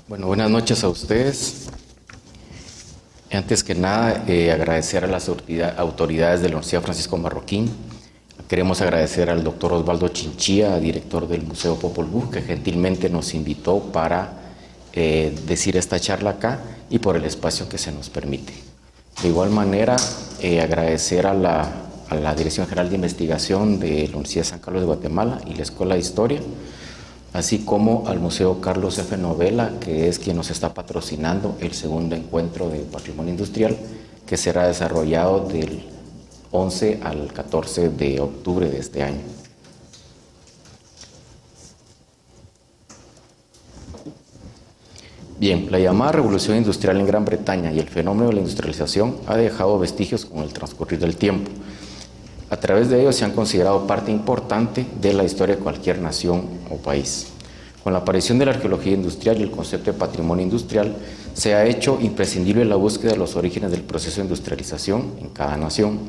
Bueno, buenas noches a ustedes. Antes que nada, agradecer a las autoridades de la Universidad Francisco Marroquín. Queremos agradecer al doctor Osvaldo Chinchilla, director del Museo Popol Vuh, que gentilmente nos invitó para decir esta charla acá y por el espacio que se nos permite. De igual manera, agradecer a la Dirección General de Investigación de la Universidad de San Carlos de Guatemala y la Escuela de Historia, así como al Museo Carlos F. Novela, que es quien nos está patrocinando el segundo encuentro de patrimonio industrial, que será desarrollado del 11 al 14 de octubre de este año. Bien, la llamada revolución industrial en Gran Bretaña y el fenómeno de la industrialización ha dejado vestigios con el transcurrir del tiempo. A través de ellos se han considerado parte importante de la historia de cualquier nación o país. Con la aparición de la arqueología industrial y el concepto de patrimonio industrial, se ha hecho imprescindible la búsqueda de los orígenes del proceso de industrialización en cada nación.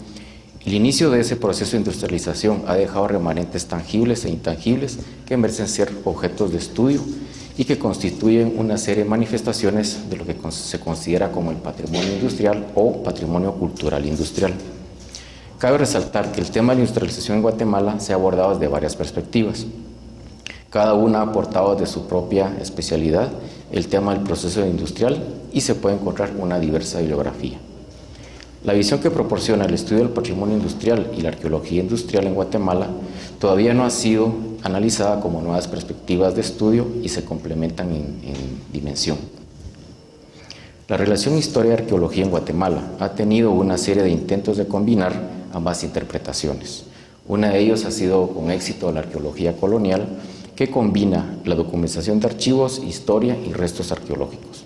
El inicio de ese proceso de industrialización ha dejado remanentes tangibles e intangibles que merecen ser objetos de estudio y que constituyen una serie de manifestaciones de lo que se considera como el patrimonio industrial o patrimonio cultural industrial. Cabe resaltar que el tema de la industrialización en Guatemala se ha abordado desde varias perspectivas. Cada una ha aportado de su propia especialidad el tema del proceso industrial y se puede encontrar una diversa bibliografía. La visión que proporciona el estudio del patrimonio industrial y la arqueología industrial en Guatemala todavía no ha sido analizada como nuevas perspectivas de estudio y se complementan en dimensión. La relación historia-arqueología en Guatemala ha tenido una serie de intentos de combinar ambas interpretaciones. Una de ellos ha sido con éxito la arqueología colonial, que combina la documentación de archivos, historia y restos arqueológicos.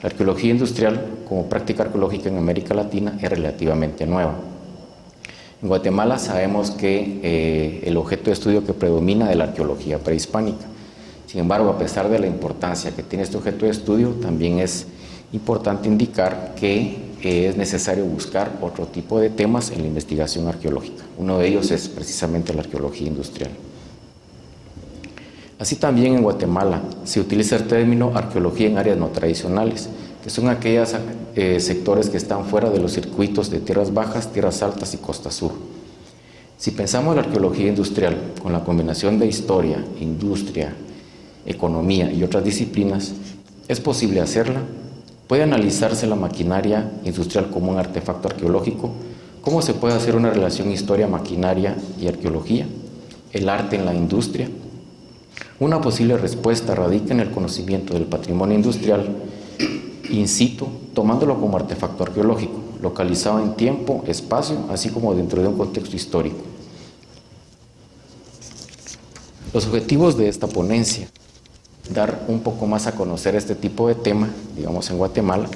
La arqueología industrial, como práctica arqueológica en América Latina, es relativamente nueva. En Guatemala sabemos que el objeto de estudio que predomina es la arqueología prehispánica. Sin embargo, a pesar de la importancia que tiene este objeto de estudio, también es importante indicar que es necesario buscar otro tipo de temas en la investigación arqueológica. Uno de ellos es precisamente la arqueología industrial. Así también en Guatemala se utiliza el término arqueología en áreas no tradicionales, que son aquellos sectores que están fuera de los circuitos de tierras bajas, tierras altas y costa sur. Si pensamos en la arqueología industrial con la combinación de historia, industria, economía y otras disciplinas, es posible hacerla. Puede analizarse la maquinaria industrial como un artefacto arqueológico, cómo se puede hacer una relación historia, maquinaria y arqueología, el arte en la industria. Una posible respuesta radica en el conocimiento del patrimonio industrial in situ, tomándolo como artefacto arqueológico, localizado en tiempo, espacio, así como dentro de un contexto histórico. Los objetivos de esta ponencia: dar un poco más a conocer este tipo de tema, digamos en Guatemala,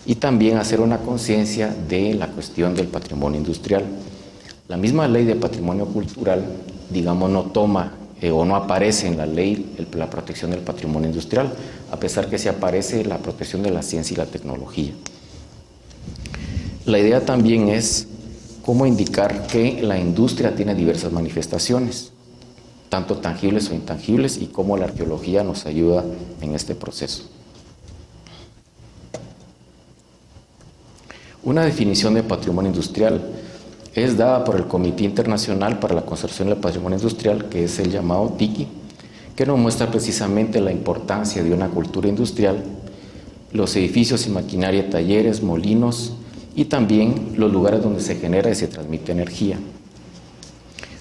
y también hacer una conciencia de la cuestión del patrimonio industrial. La misma ley de patrimonio cultural, digamos, no toma o no aparece en la ley la protección del patrimonio industrial, a pesar que sí aparece la protección de la ciencia y la tecnología. La idea también es cómo indicar que la industria tiene diversas manifestaciones, tanto tangibles o intangibles, y cómo la arqueología nos ayuda en este proceso. Una definición de patrimonio industrial es dada por el Comité Internacional para la Conservación del Patrimonio Industrial, que es el llamado TICI, que nos muestra precisamente la importancia de una cultura industrial, los edificios y maquinaria, talleres, molinos y también los lugares donde se genera y se transmite energía.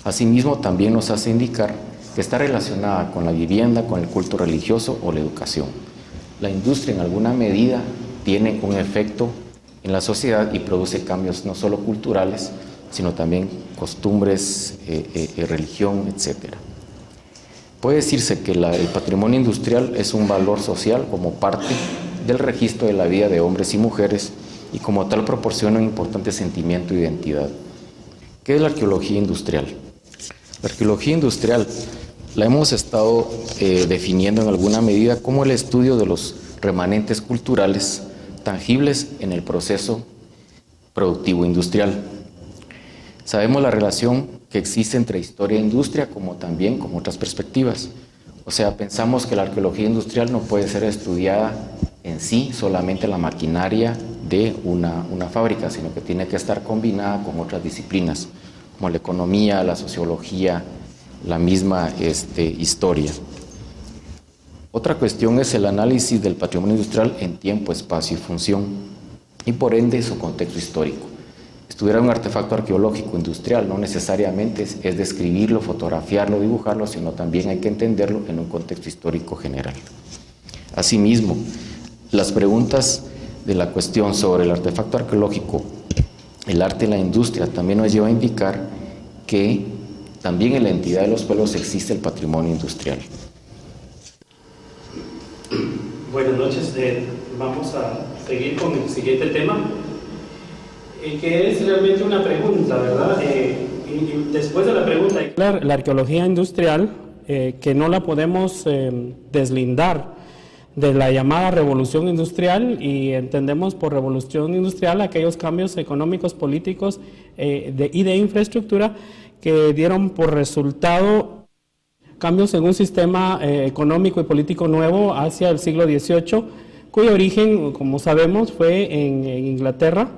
Asimismo, también nos hace indicar que está relacionada con la vivienda, con el culto religioso o la educación. La industria en alguna medida tiene un efecto en la sociedad y produce cambios no solo culturales, sino también costumbres, religión, etc. Puede decirse que el patrimonio industrial es un valor social como parte del registro de la vida de hombres y mujeres y como tal proporciona un importante sentimiento de identidad. ¿Qué es la arqueología industrial? La arqueología industrial la hemos estado definiendo en alguna medida como el estudio de los remanentes culturales tangibles en el proceso productivo industrial. Sabemos la relación que existe entre historia e industria, como también con otras perspectivas. O sea, pensamos que la arqueología industrial no puede ser estudiada en sí solamente la maquinaria de una fábrica, sino que tiene que estar combinada con otras disciplinas, como la economía, la sociología, la misma historia. Otra cuestión es el análisis del patrimonio industrial en tiempo, espacio y función, y por ende su contexto histórico. Estudiar un artefacto arqueológico industrial no necesariamente es describirlo, fotografiarlo, dibujarlo, sino también hay que entenderlo en un contexto histórico general. Asimismo, las preguntas de la cuestión sobre el artefacto arqueológico, el arte y la industria, también nos lleva a indicar que también en la entidad de los pueblos existe el patrimonio industrial. Buenas noches, vamos a seguir con el siguiente tema, que es realmente una pregunta, ¿verdad? Y después de la pregunta... La arqueología industrial, que no la podemos deslindar de la llamada revolución industrial, y entendemos por revolución industrial aquellos cambios económicos, políticos y de infraestructura que dieron por resultado cambios en un sistema económico y político nuevo hacia el siglo XVIII, cuyo origen, como sabemos, fue en Inglaterra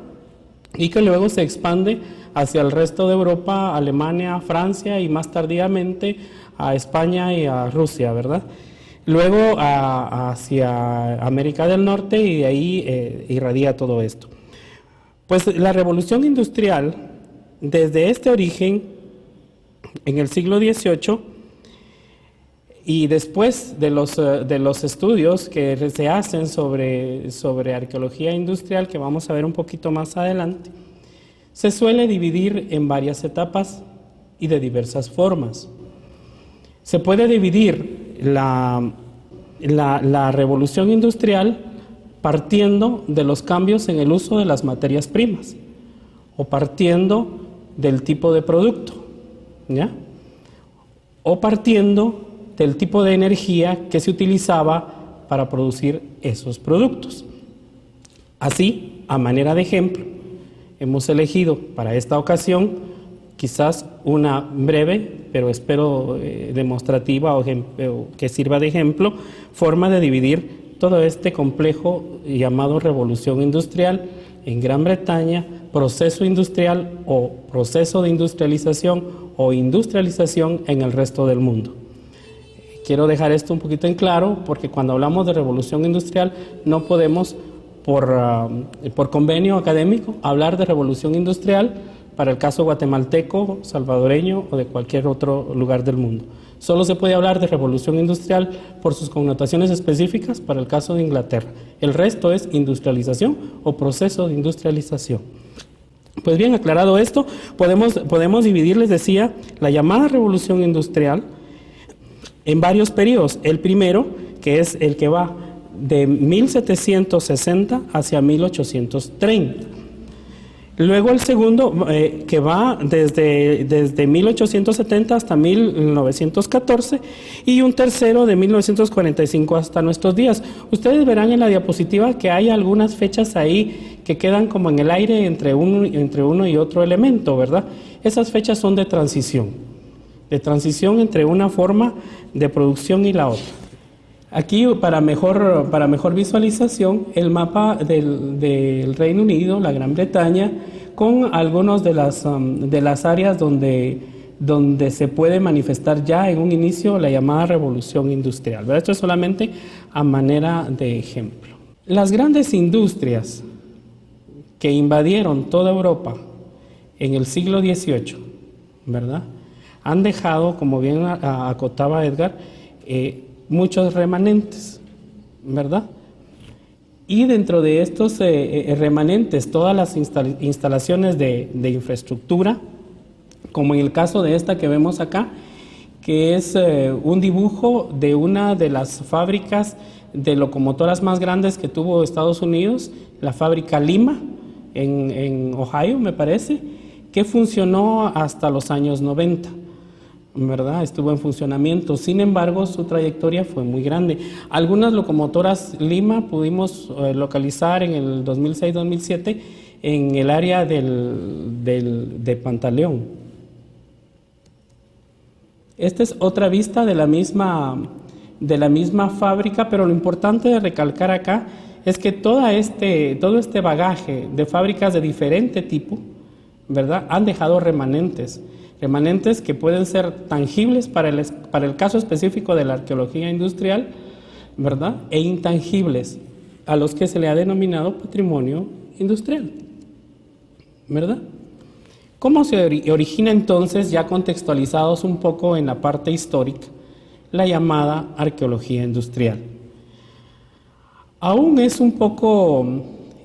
y que luego se expande hacia el resto de Europa, Alemania, Francia y más tardíamente a España y a Rusia, ¿verdad? Luego hacia América del Norte, y de ahí irradia todo esto. Pues la revolución industrial, desde este origen, en el siglo XVIII, y después de los estudios que se hacen sobre arqueología industrial, que vamos a ver un poquito más adelante, se suele dividir en varias etapas y de diversas formas. Se puede dividir la revolución industrial partiendo de los cambios en el uso de las materias primas o partiendo del tipo de producto, ¿ya? O partiendo del tipo de energía que se utilizaba para producir esos productos. Así, a manera de ejemplo, hemos elegido para esta ocasión quizás una breve, pero espero demostrativa o que sirva de ejemplo, forma de dividir todo este complejo llamado revolución industrial en Gran Bretaña, proceso industrial o proceso de industrialización o industrialización en el resto del mundo. Quiero dejar esto un poquito en claro, porque cuando hablamos de revolución industrial no podemos, por convenio académico, hablar de revolución industrial para el caso guatemalteco, salvadoreño o de cualquier otro lugar del mundo. Solo se puede hablar de revolución industrial por sus connotaciones específicas para el caso de Inglaterra. El resto es industrialización o proceso de industrialización. Pues bien, aclarado esto, podemos dividir, les decía, la llamada revolución industrial en varios periodos. El primero, que es el que va de 1760 hacia 1830. Luego el segundo, que va desde 1870 hasta 1914, y un tercero de 1945 hasta nuestros días. Ustedes verán en la diapositiva que hay algunas fechas ahí que quedan como en el aire entre uno y otro elemento, ¿verdad? Esas fechas son de transición entre una forma de producción y la otra. Aquí, para mejor visualización, el mapa del Reino Unido, la Gran Bretaña, con algunas de las áreas donde se puede manifestar ya en un inicio la llamada revolución industrial, ¿verdad? Esto es solamente a manera de ejemplo. Las grandes industrias que invadieron toda Europa en el siglo XVIII, ¿verdad?, han dejado, como bien acotaba Edgar, muchos remanentes, ¿verdad? Y dentro de estos remanentes, todas las instalaciones de infraestructura, como en el caso de esta que vemos acá, que es un dibujo de una de las fábricas de locomotoras más grandes que tuvo Estados Unidos, la fábrica Lima, en Ohio, me parece, que funcionó hasta los años 90. ¿Verdad? Estuvo en funcionamiento, sin embargo su trayectoria fue muy grande. Algunas locomotoras Lima pudimos localizar en el 2006-2007 en el área de Pantaleón. Esta es otra vista de la misma de la misma fábrica, pero lo importante de recalcar acá es que todo este bagaje de fábricas de diferente tipo, ¿verdad?, han dejado remanentes que pueden ser tangibles para el caso específico de la arqueología industrial, ¿verdad?, e intangibles, a los que se le ha denominado patrimonio industrial, ¿verdad? ¿Cómo se origina entonces, ya contextualizados un poco en la parte histórica, la llamada arqueología industrial? Aún es un poco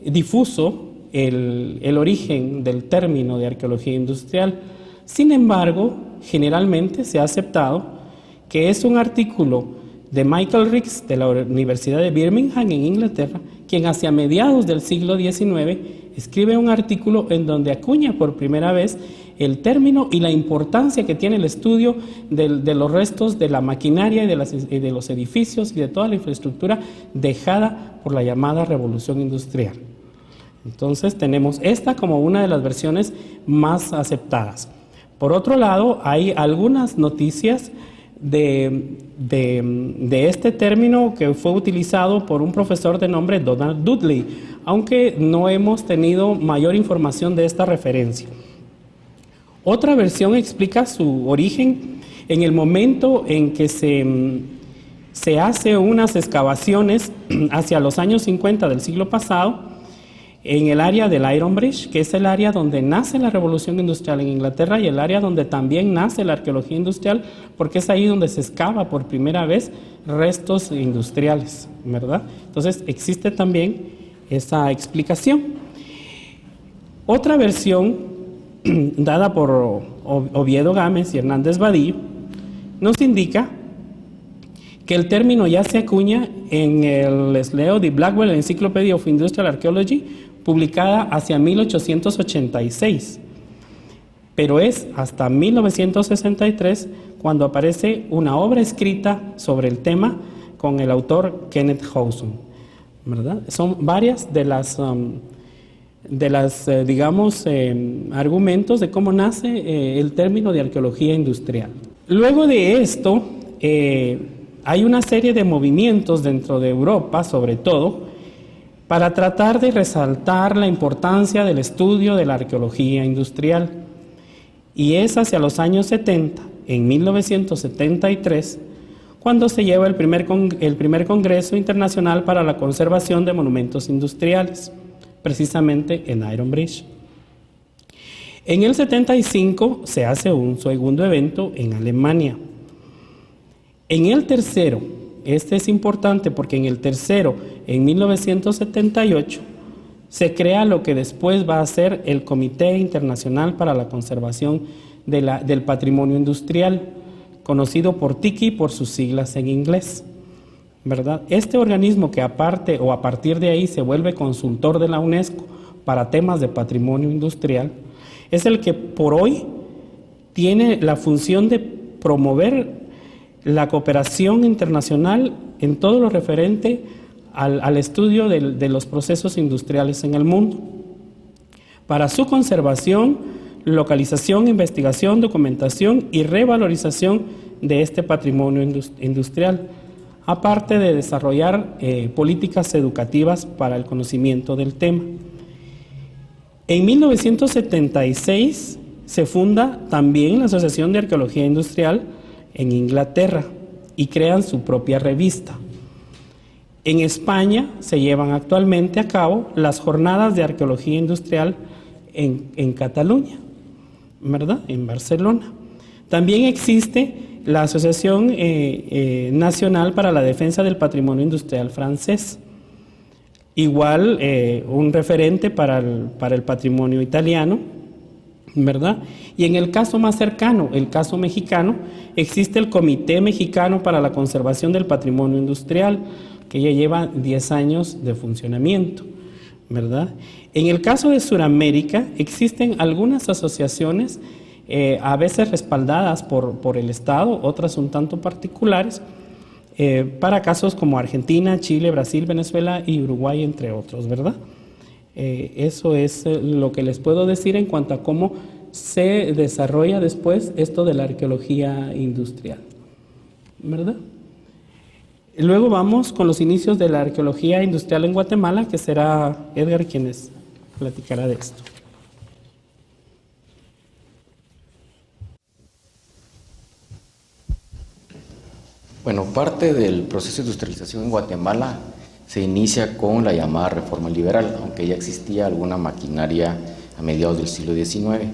difuso el origen del término de arqueología industrial. Sin embargo, generalmente se ha aceptado que es un artículo de Michael Ricks de la Universidad de Birmingham en Inglaterra, quien hacia mediados del siglo XIX escribe un artículo en donde acuña por primera vez el término y la importancia que tiene el estudio de los restos de la maquinaria y de los edificios y de toda la infraestructura dejada por la llamada Revolución Industrial. Entonces tenemos esta como una de las versiones más aceptadas. Por otro lado, hay algunas noticias de este término que fue utilizado por un profesor de nombre Donald Dudley, aunque no hemos tenido mayor información de esta referencia. Otra versión explica su origen en el momento en que se hace unas excavaciones hacia los años 50 del siglo pasado en el área del Iron Bridge, que es el área donde nace la revolución industrial en Inglaterra y el área donde también nace la arqueología industrial, porque es ahí donde se excava por primera vez restos industriales, ¿verdad? Entonces existe también esa explicación. Otra versión dada por Oviedo Gámez y Hernández Vadillo nos indica que el término ya se acuña en el Sleo de Blackwell Encyclopedia of Industrial Archaeology, publicada hacia 1886, pero es hasta 1963 cuando aparece una obra escrita sobre el tema con el autor Kenneth Howson, ¿verdad? Son varias de las argumentos de cómo nace el término de arqueología industrial. Luego de esto, hay una serie de movimientos dentro de Europa, sobre todo, para tratar de resaltar la importancia del estudio de la arqueología industrial. Y es hacia los años 70, en 1973, cuando se lleva el primer Congreso Internacional para la Conservación de Monumentos Industriales, precisamente en Iron Bridge. En el 75 se hace un segundo evento en Alemania. En el tercero, este es importante porque en el tercero, en 1978, se crea lo que después va a ser el Comité Internacional para la Conservación del Patrimonio Industrial, conocido por TICI por sus siglas en inglés, ¿verdad? Este organismo que a partir de ahí se vuelve consultor de la UNESCO para temas de patrimonio industrial, es el que por hoy tiene la función de promover la cooperación internacional en todo lo referente al estudio de los procesos industriales en el mundo, para su conservación, localización, investigación, documentación y revalorización de este patrimonio industrial, aparte de desarrollar políticas educativas para el conocimiento del tema. En 1976 se funda también la Asociación de Arqueología Industrial en Inglaterra y crean su propia revista. En España se llevan actualmente a cabo las jornadas de arqueología industrial en Cataluña, ¿verdad?, en Barcelona. También existe la Asociación Nacional para la Defensa del Patrimonio Industrial francés, igual un referente para el patrimonio italiano, ¿verdad? Y en el caso más cercano, el caso mexicano, existe el Comité Mexicano para la Conservación del Patrimonio Industrial, que ya lleva 10 años de funcionamiento, ¿verdad? En el caso de Sudamérica, existen algunas asociaciones, a veces respaldadas por el Estado, otras un tanto particulares, para casos como Argentina, Chile, Brasil, Venezuela y Uruguay, entre otros, ¿verdad? Eso es lo que les puedo decir en cuanto a cómo se desarrolla después esto de la arqueología industrial, ¿verdad? Luego vamos con los inicios de la arqueología industrial en Guatemala, que será Edgar quien les platicará de esto. Bueno, parte del proceso de industrialización en Guatemala se inicia con la llamada reforma liberal, aunque ya existía alguna maquinaria a mediados del siglo XIX.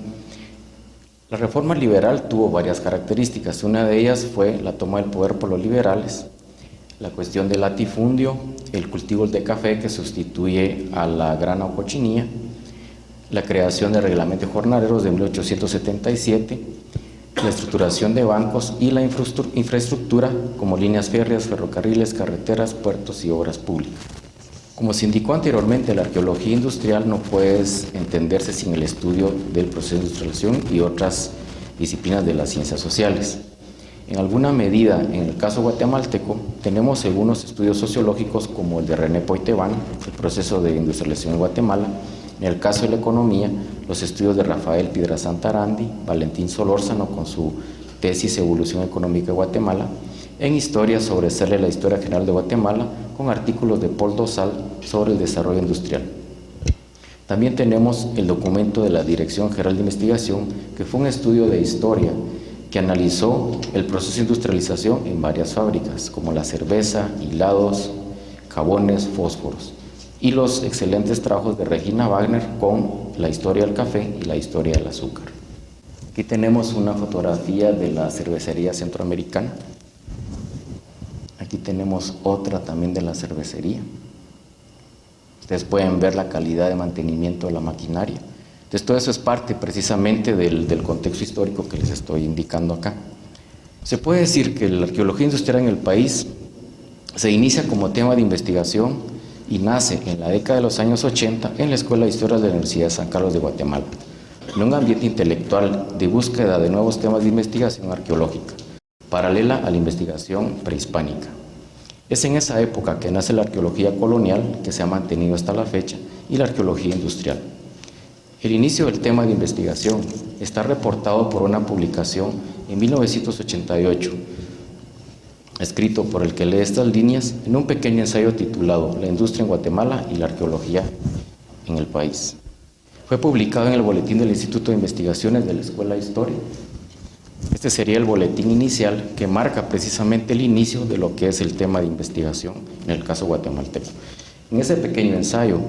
La reforma liberal tuvo varias características. Una de ellas fue la toma del poder por los liberales, la cuestión del latifundio, el cultivo de café que sustituye a la grana o cochinilla, la creación del reglamento de jornaleros de 1877, la estructuración de bancos y la infraestructura como líneas férreas, ferrocarriles, carreteras, puertos y obras públicas. Como se indicó anteriormente, la arqueología industrial no puede entenderse sin el estudio del proceso de industrialización y otras disciplinas de las ciencias sociales. En alguna medida, en el caso guatemalteco, tenemos algunos estudios sociológicos como el de René Poitevin, el proceso de industrialización en Guatemala. En el caso de la economía, los estudios de Rafael Piedrasanta Arandi, Valentín Solórzano con su tesis Evolución Económica de Guatemala. En historia sobresale la historia general de Guatemala con artículos de Paul Dosal sobre el desarrollo industrial. También tenemos el documento de la Dirección General de Investigación, que fue un estudio de historia que analizó el proceso de industrialización en varias fábricas, como la cerveza, hilados, jabones, fósforos, y los excelentes trabajos de Regina Wagner con la historia del café y la historia del azúcar. Aquí tenemos una fotografía de la cervecería centroamericana. Aquí tenemos otra también de la cervecería. Ustedes pueden ver la calidad de mantenimiento de la maquinaria. Entonces, todo eso es parte precisamente del contexto histórico que les estoy indicando acá. Se puede decir que la arqueología industrial en el país se inicia como tema de investigación y nace en la década de los años 80 en la Escuela de Historia de la Universidad de San Carlos de Guatemala, en un ambiente intelectual de búsqueda de nuevos temas de investigación arqueológica, paralela a la investigación prehispánica. Es en esa época que nace la arqueología colonial, que se ha mantenido hasta la fecha, y la arqueología industrial. El inicio del tema de investigación está reportado por una publicación en 1988, escrito por el que lee estas líneas en un pequeño ensayo titulado La industria en Guatemala y la arqueología en el país. Fue publicado en el boletín del Instituto de Investigaciones de la Escuela de Historia. Este sería el boletín inicial que marca precisamente el inicio de lo que es el tema de investigación en el caso guatemalteco. En ese pequeño ensayo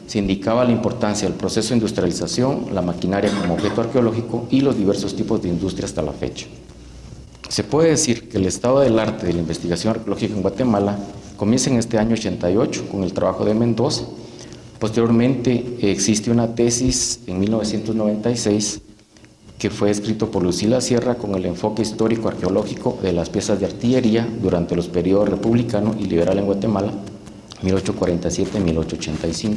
se indicaba la importancia del proceso de industrialización, la maquinaria como objeto arqueológico y los diversos tipos de industria hasta la fecha. Se puede decir que el estado del arte de la investigación arqueológica en Guatemala comienza en este año 88 con el trabajo de Mendoza. Posteriormente existe una tesis en 1996 que fue escrito por Lucila Sierra con el enfoque histórico arqueológico de las piezas de artillería durante los periodos republicano y liberal en Guatemala, 1847-1885.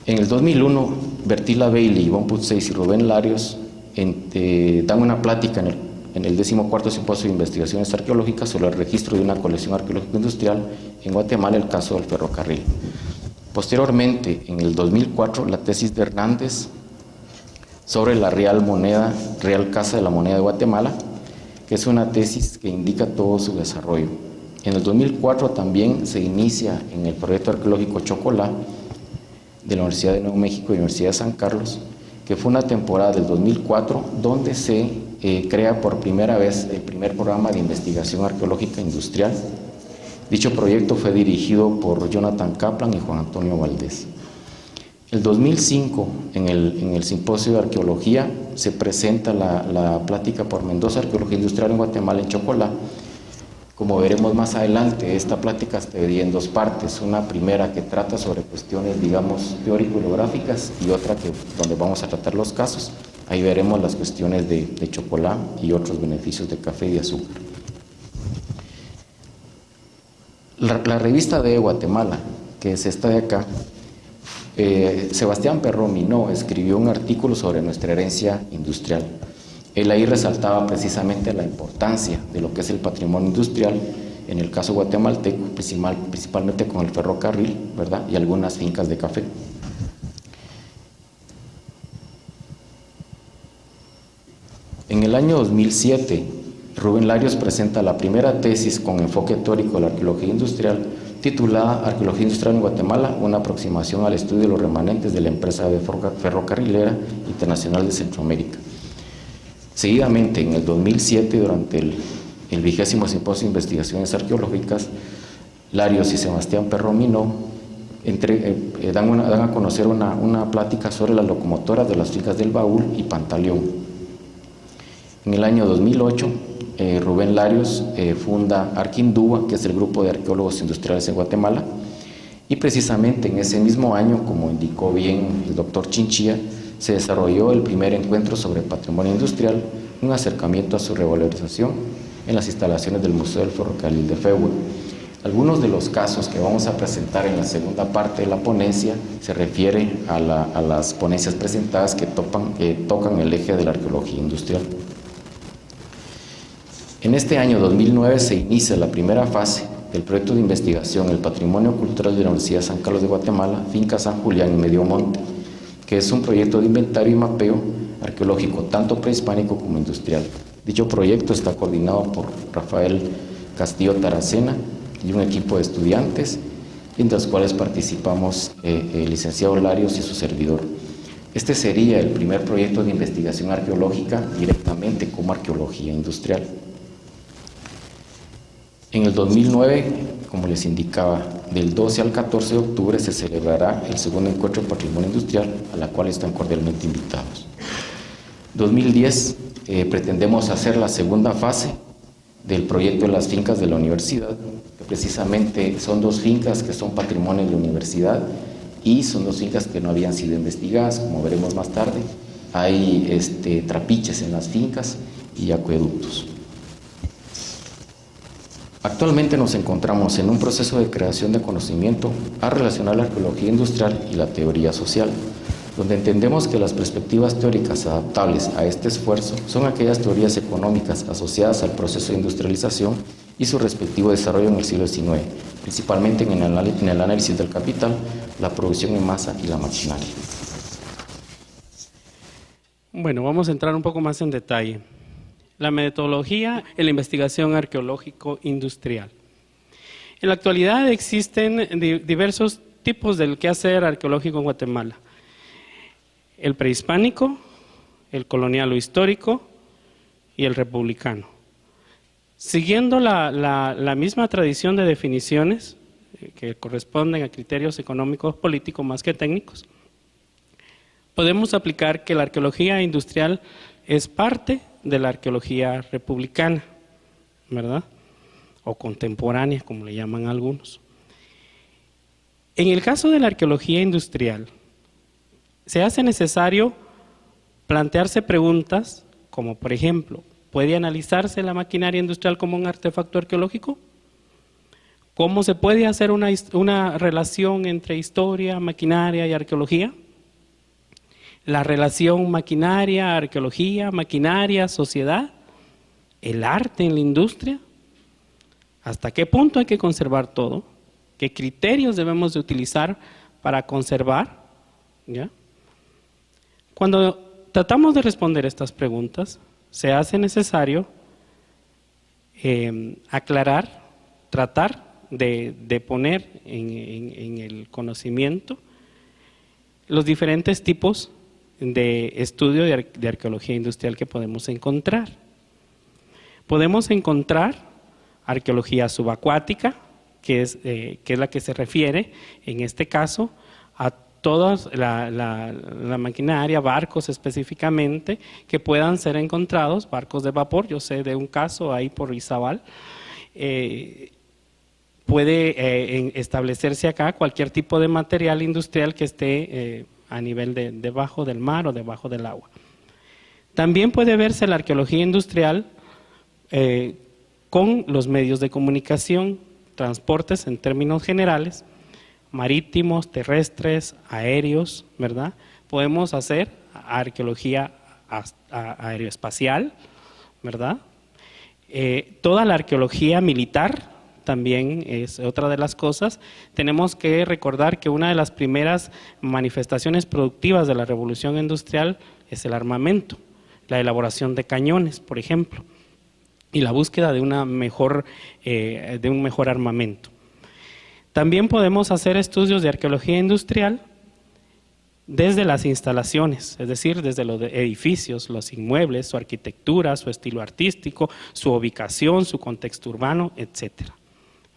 En el 2001, Bertila Bailey, Ivonne Putseis y Rubén Larios dan una plática en el 14º Simposio de Investigaciones Arqueológicas sobre el registro de una colección arqueológica industrial en Guatemala, el caso del ferrocarril. Posteriormente, en el 2004, la tesis de Hernández sobre la Real Casa de la Moneda de Guatemala, que es una tesis que indica todo su desarrollo. En el 2004 también se inicia en el proyecto arqueológico Chocolá de la Universidad de Nuevo México y la Universidad de San Carlos, que fue una temporada del 2004 donde se crea por primera vez el primer programa de investigación arqueológica industrial. Dicho proyecto fue dirigido por Jonathan Kaplan y Juan Antonio Valdés. El 2005, en el Simposio de Arqueología, se presenta la plática por Mendoza, Arqueología Industrial en Guatemala, en Chocolá. Como veremos más adelante, esta plática se divide en dos partes. Una primera que trata sobre cuestiones, digamos, teórico-geográficas y otra donde vamos a tratar los casos. Ahí veremos las cuestiones de Chocolá y otros beneficios de café y de azúcar. La revista de Guatemala, que es esta de acá, Sebastián Perromino escribió un artículo sobre nuestra herencia industrial. Él ahí resaltaba precisamente la importancia de lo que es el patrimonio industrial, en el caso guatemalteco, principalmente con el ferrocarril, ¿verdad? Y algunas fincas de café. En el año 2007, Rubén Larios presenta la primera tesis con enfoque teórico de la arqueología industrial, titulada Arqueología Industrial en Guatemala, una aproximación al estudio de los remanentes de la empresa ferrocarrilera internacional de Centroamérica. Seguidamente, en el 2007, durante el 20º Simposio de Investigaciones Arqueológicas, Larios y Sebastián Perromino dan a conocer una plática sobre las locomotoras de las fincas del Baúl y Pantaleón. En el año 2008, Rubén Larios funda Arquindúa, que es el grupo de arqueólogos industriales en Guatemala, y precisamente en ese mismo año, como indicó bien el doctor Chinchilla, se desarrolló el primer encuentro sobre patrimonio industrial, un acercamiento a su revalorización en las instalaciones del Museo del Ferrocarril de Fehue. Algunos de los casos que vamos a presentar en la segunda parte de la ponencia se refieren a las ponencias presentadas que tocan el eje de la arqueología industrial. En este año 2009 se inicia la primera fase del proyecto de investigación El Patrimonio Cultural de la Universidad de San Carlos de Guatemala, Finca San Julián y Medio Monte, que es un proyecto de inventario y mapeo arqueológico tanto prehispánico como industrial. Dicho proyecto está coordinado por Rafael Castillo Taracena y un equipo de estudiantes, entre los cuales participamos el licenciado Larios y su servidor. Este sería el primer proyecto de investigación arqueológica directamente como arqueología industrial. En el 2009, como les indicaba, del 12 al 14 de octubre se celebrará el segundo encuentro de patrimonio industrial, a la cual están cordialmente invitados. 2010, pretendemos hacer la segunda fase del proyecto de las fincas de la universidad, que precisamente son dos fincas que son patrimonio de la universidad y son dos fincas que no habían sido investigadas, como veremos más tarde. Hay trapiches en las fincas y acueductos. Actualmente nos encontramos en un proceso de creación de conocimiento a relacionar la arqueología industrial y la teoría social, donde entendemos que las perspectivas teóricas adaptables a este esfuerzo son aquellas teorías económicas asociadas al proceso de industrialización y su respectivo desarrollo en el siglo XIX, principalmente en el análisis del capital, la producción en masa y la maquinaria. Bueno, vamos a entrar un poco más en detalle. La metodología en la investigación arqueológico-industrial. En la actualidad existen diversos tipos del quehacer arqueológico en Guatemala. El prehispánico, el colonial o histórico y el republicano. Siguiendo la misma tradición de definiciones que corresponden a criterios económicos políticos más que técnicos, podemos aplicar que la arqueología industrial es parte de la arqueología republicana, ¿verdad? O contemporánea, como le llaman algunos. En el caso de la arqueología industrial, se hace necesario plantearse preguntas como, por ejemplo, ¿puede analizarse la maquinaria industrial como un artefacto arqueológico? ¿Cómo se puede hacer una relación entre historia, maquinaria y arqueología? La relación maquinaria, arqueología, maquinaria, sociedad, el arte en la industria. ¿Hasta qué punto hay que conservar todo? ¿Qué criterios debemos de utilizar para conservar? ¿Ya? Cuando tratamos de responder estas preguntas, se hace necesario aclarar, tratar de poner en el conocimiento los diferentes tipos de estudio de arqueología industrial que podemos encontrar. Podemos encontrar arqueología subacuática, que es la que se refiere, en este caso, a toda la maquinaria, barcos específicamente, que puedan ser encontrados, barcos de vapor. Yo sé de un caso ahí por Izabal. Puede establecerse acá cualquier tipo de material industrial que esté a nivel debajo del mar o debajo del agua. También puede verse la arqueología industrial con los medios de comunicación, transportes en términos generales, marítimos, terrestres, aéreos, ¿verdad? Podemos hacer arqueología aeroespacial, ¿verdad? Toda la arqueología militar también es otra de las cosas. Tenemos que recordar que una de las primeras manifestaciones productivas de la revolución industrial es el armamento, la elaboración de cañones, por ejemplo. y la búsqueda de un mejor armamento. También podemos hacer estudios de arqueología industrial desde las instalaciones, es decir, desde los edificios, los inmuebles, su arquitectura, su estilo artístico, su ubicación, su contexto urbano, etcétera,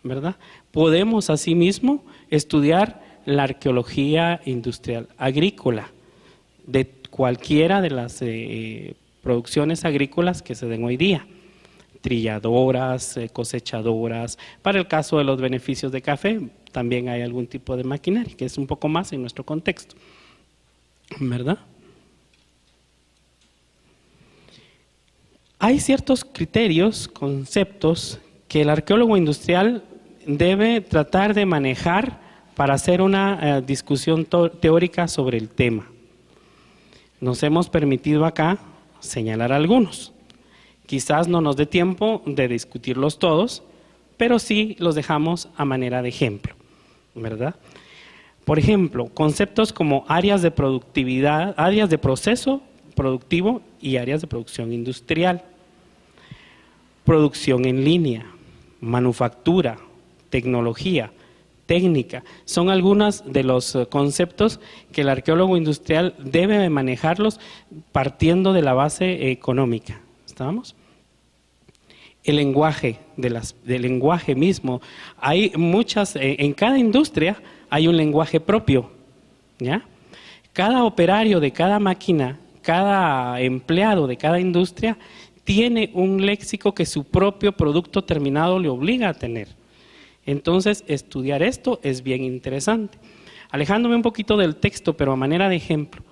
¿verdad? Podemos asimismo estudiar la arqueología industrial agrícola de cualquiera de las producciones agrícolas que se den hoy día, trilladoras, cosechadoras. Para el caso de los beneficios de café, también hay algún tipo de maquinaria, que es un poco más en nuestro contexto, ¿verdad? Hay ciertos criterios, conceptos que el arqueólogo industrial debe tratar de manejar para hacer una discusión teórica sobre el tema. Nos hemos permitido acá señalar algunos. Quizás no nos dé tiempo de discutirlos todos, pero sí los dejamos a manera de ejemplo, ¿verdad? Por ejemplo, conceptos como áreas de productividad, áreas de proceso productivo y áreas de producción industrial, producción en línea, manufactura, tecnología, técnica, son algunos de los conceptos que el arqueólogo industrial debe manejarlos partiendo de la base económica. ¿Estamos? El lenguaje, del lenguaje mismo. Hay muchas, en cada industria hay un lenguaje propio, ¿ya? Cada operario de cada máquina, cada empleado de cada industria tiene un léxico que su propio producto terminado le obliga a tener. Entonces, estudiar esto es bien interesante. Alejándome un poquito del texto, pero a manera de ejemplo,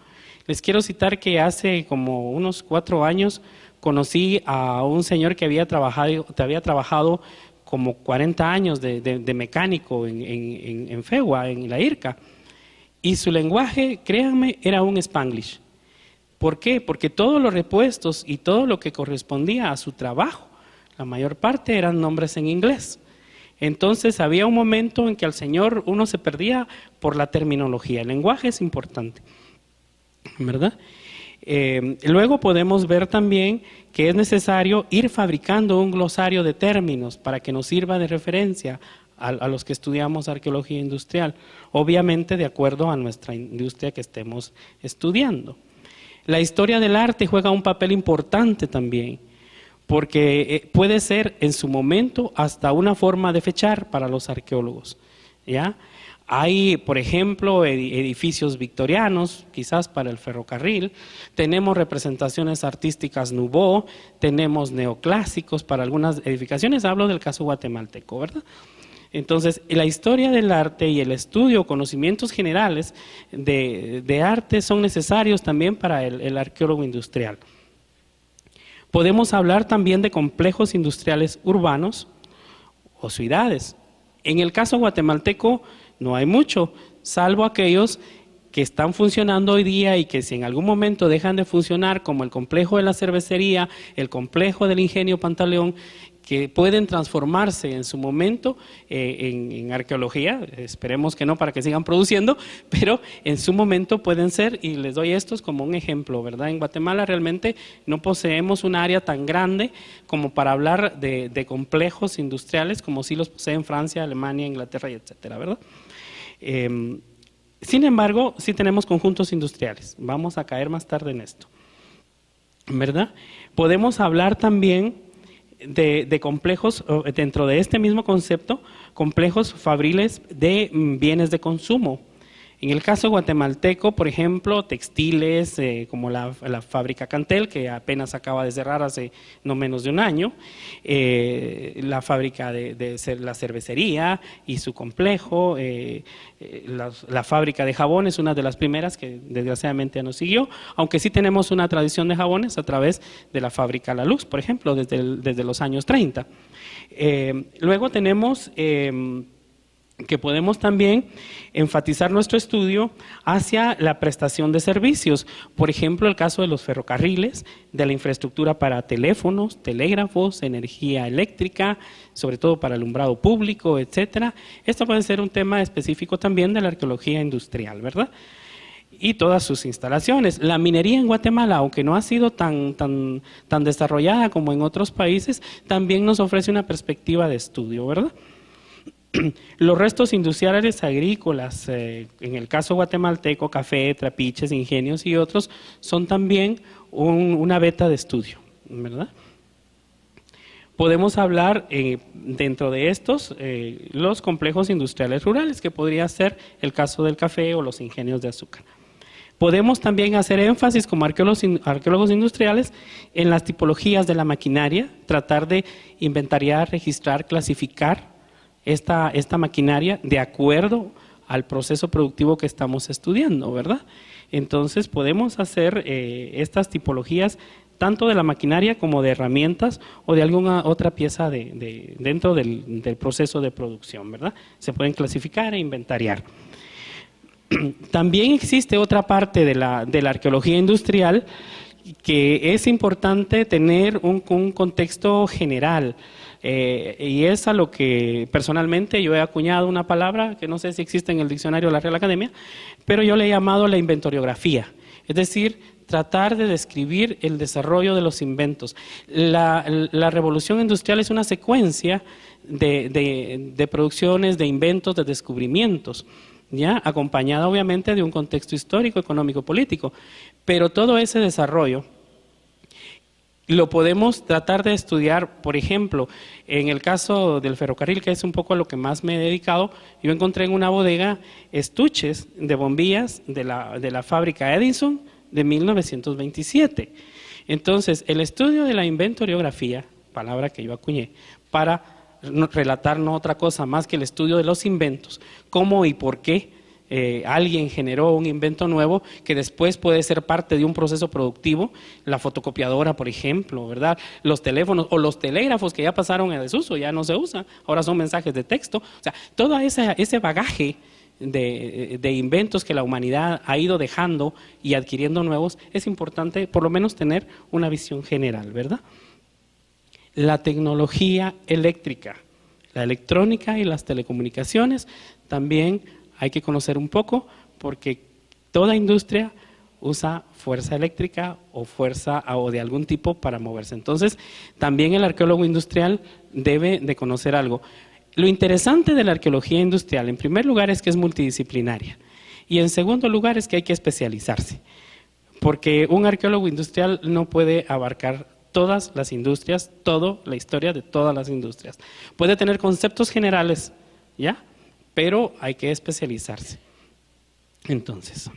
les quiero citar que hace como unos 4 años conocí a un señor que había trabajado como 40 años de mecánico en FEWA, en la IRCA, y su lenguaje, créanme, era un Spanglish. ¿Por qué? Porque todos los repuestos y todo lo que correspondía a su trabajo, la mayor parte eran nombres en inglés. Entonces había un momento en que al señor uno se perdía por la terminología. El lenguaje es importante, ¿verdad? Luego podemos ver también que es necesario ir fabricando un glosario de términos para que nos sirva de referencia a los que estudiamos arqueología industrial, obviamente de acuerdo a nuestra industria que estemos estudiando. La historia del arte juega un papel importante también, porque puede ser en su momento hasta una forma de fechar para los arqueólogos, ¿ya? Hay, por ejemplo, edificios victorianos, quizás para el ferrocarril, tenemos representaciones artísticas Nouveau, tenemos neoclásicos para algunas edificaciones, hablo del caso guatemalteco, ¿verdad? Entonces, la historia del arte y el estudio, conocimientos generales de arte son necesarios también para el arqueólogo industrial. Podemos hablar también de complejos industriales urbanos o ciudades. En el caso guatemalteco no hay mucho, salvo aquellos que están funcionando hoy día y que si en algún momento dejan de funcionar, como el complejo de la cervecería, el complejo del Ingenio Pantaleón, que pueden transformarse en su momento en arqueología, esperemos que no para que sigan produciendo, pero en su momento pueden ser, y les doy estos como un ejemplo, ¿verdad? En Guatemala realmente no poseemos un área tan grande como para hablar de complejos industriales como sí los poseen Francia, Alemania, Inglaterra y etcétera, ¿verdad? Sin embargo, sí tenemos conjuntos industriales, vamos a caer más tarde en esto, ¿verdad? Podemos hablar también de complejos, dentro de este mismo concepto, complejos fabriles de bienes de consumo. En el caso guatemalteco, por ejemplo, textiles como la fábrica Cantel, que apenas acaba de cerrar hace no menos de un año, la fábrica de la cervecería y su complejo, la fábrica de jabones, una de las primeras que desgraciadamente no siguió, aunque sí tenemos una tradición de jabones a través de la fábrica La Luz, por ejemplo, desde los años 30. Luego tenemos que podemos también enfatizar nuestro estudio hacia la prestación de servicios. Por ejemplo, el caso de los ferrocarriles, de la infraestructura para teléfonos, telégrafos, energía eléctrica, sobre todo para alumbrado público, etcétera. Esto puede ser un tema específico también de la arqueología industrial, ¿verdad? y todas sus instalaciones. La minería en Guatemala, aunque no ha sido tan desarrollada como en otros países, también nos ofrece una perspectiva de estudio, ¿verdad? Los restos industriales agrícolas, en el caso guatemalteco, café, trapiches, ingenios y otros, son también una beta de estudio, ¿verdad? Podemos hablar dentro de estos los complejos industriales rurales, que podría ser el caso del café o los ingenios de azúcar. Podemos también hacer énfasis como arqueólogos industriales en las tipologías de la maquinaria, tratar de inventariar, registrar, clasificar esta maquinaria de acuerdo al proceso productivo que estamos estudiando, ¿verdad? Entonces podemos hacer estas tipologías tanto de la maquinaria como de herramientas o de alguna otra pieza dentro del proceso de producción, ¿verdad? Se pueden clasificar e inventariar. También existe otra parte de la arqueología industrial que es importante tener un contexto general. Y es a lo que personalmente yo he acuñado una palabra que no sé si existe en el diccionario de la Real Academia, pero yo le he llamado la inventoriografía, es decir, tratar de describir el desarrollo de los inventos. La revolución industrial es una secuencia de producciones, de inventos, de descubrimientos, ¿ya? Acompañada obviamente de un contexto histórico, económico, político, pero todo ese desarrollo lo podemos tratar de estudiar. Por ejemplo, en el caso del ferrocarril, que es un poco a lo que más me he dedicado, yo encontré en una bodega estuches de bombillas de la fábrica Edison de 1927. Entonces, el estudio de la inventoriografía, palabra que yo acuñé, para relatar no otra cosa más que el estudio de los inventos, cómo y por qué alguien generó un invento nuevo que después puede ser parte de un proceso productivo, la fotocopiadora, por ejemplo, ¿verdad? Los teléfonos o los telégrafos que ya pasaron a desuso, ya no se usan, ahora son mensajes de texto. O sea, todo ese bagaje de inventos que la humanidad ha ido dejando y adquiriendo nuevos, es importante por lo menos tener una visión general, ¿verdad? La tecnología eléctrica, la electrónica y las telecomunicaciones también hay que conocer un poco, porque toda industria usa fuerza eléctrica o fuerza o de algún tipo para moverse. Entonces, también el arqueólogo industrial debe de conocer algo. Lo interesante de la arqueología industrial, en primer lugar, es que es multidisciplinaria. Y en segundo lugar, es que hay que especializarse. Porque un arqueólogo industrial no puede abarcar todas las industrias, toda la historia de todas las industrias. Puede tener conceptos generales, ¿ya? Pero hay que especializarse. Entonces,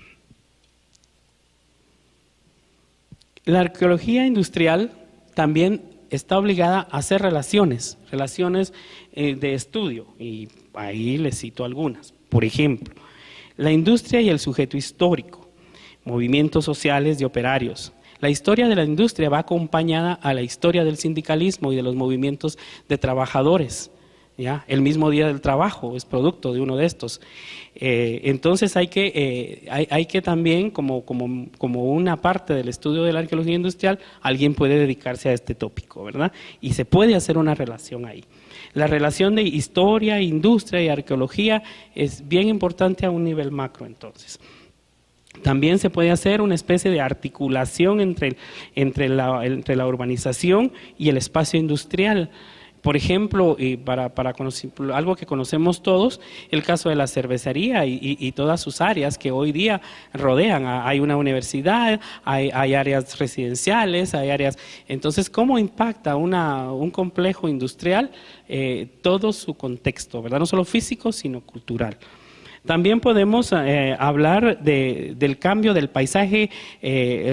la arqueología industrial también está obligada a hacer relaciones de estudio, y ahí les cito algunas. Por ejemplo, la industria y el sujeto histórico, movimientos sociales de operarios. La historia de la industria va acompañada a la historia del sindicalismo y de los movimientos de trabajadores. ¿Ya? El mismo día del trabajo es producto de uno de estos. Entonces hay que también, como una parte del estudio de la arqueología industrial, alguien puede dedicarse a este tópico, ¿verdad? Y se puede hacer una relación ahí. La relación de historia, industria y arqueología es bien importante a un nivel macro, entonces. También se puede hacer una especie de articulación entre la urbanización y el espacio industrial. Por ejemplo, para conocer, algo que conocemos todos, el caso de la cervecería y todas sus áreas que hoy día rodean. Hay una universidad, hay áreas residenciales, hay áreas. Entonces, ¿cómo impacta un complejo industrial todo su contexto, ¿verdad? No solo físico, sino cultural. También podemos hablar del cambio del paisaje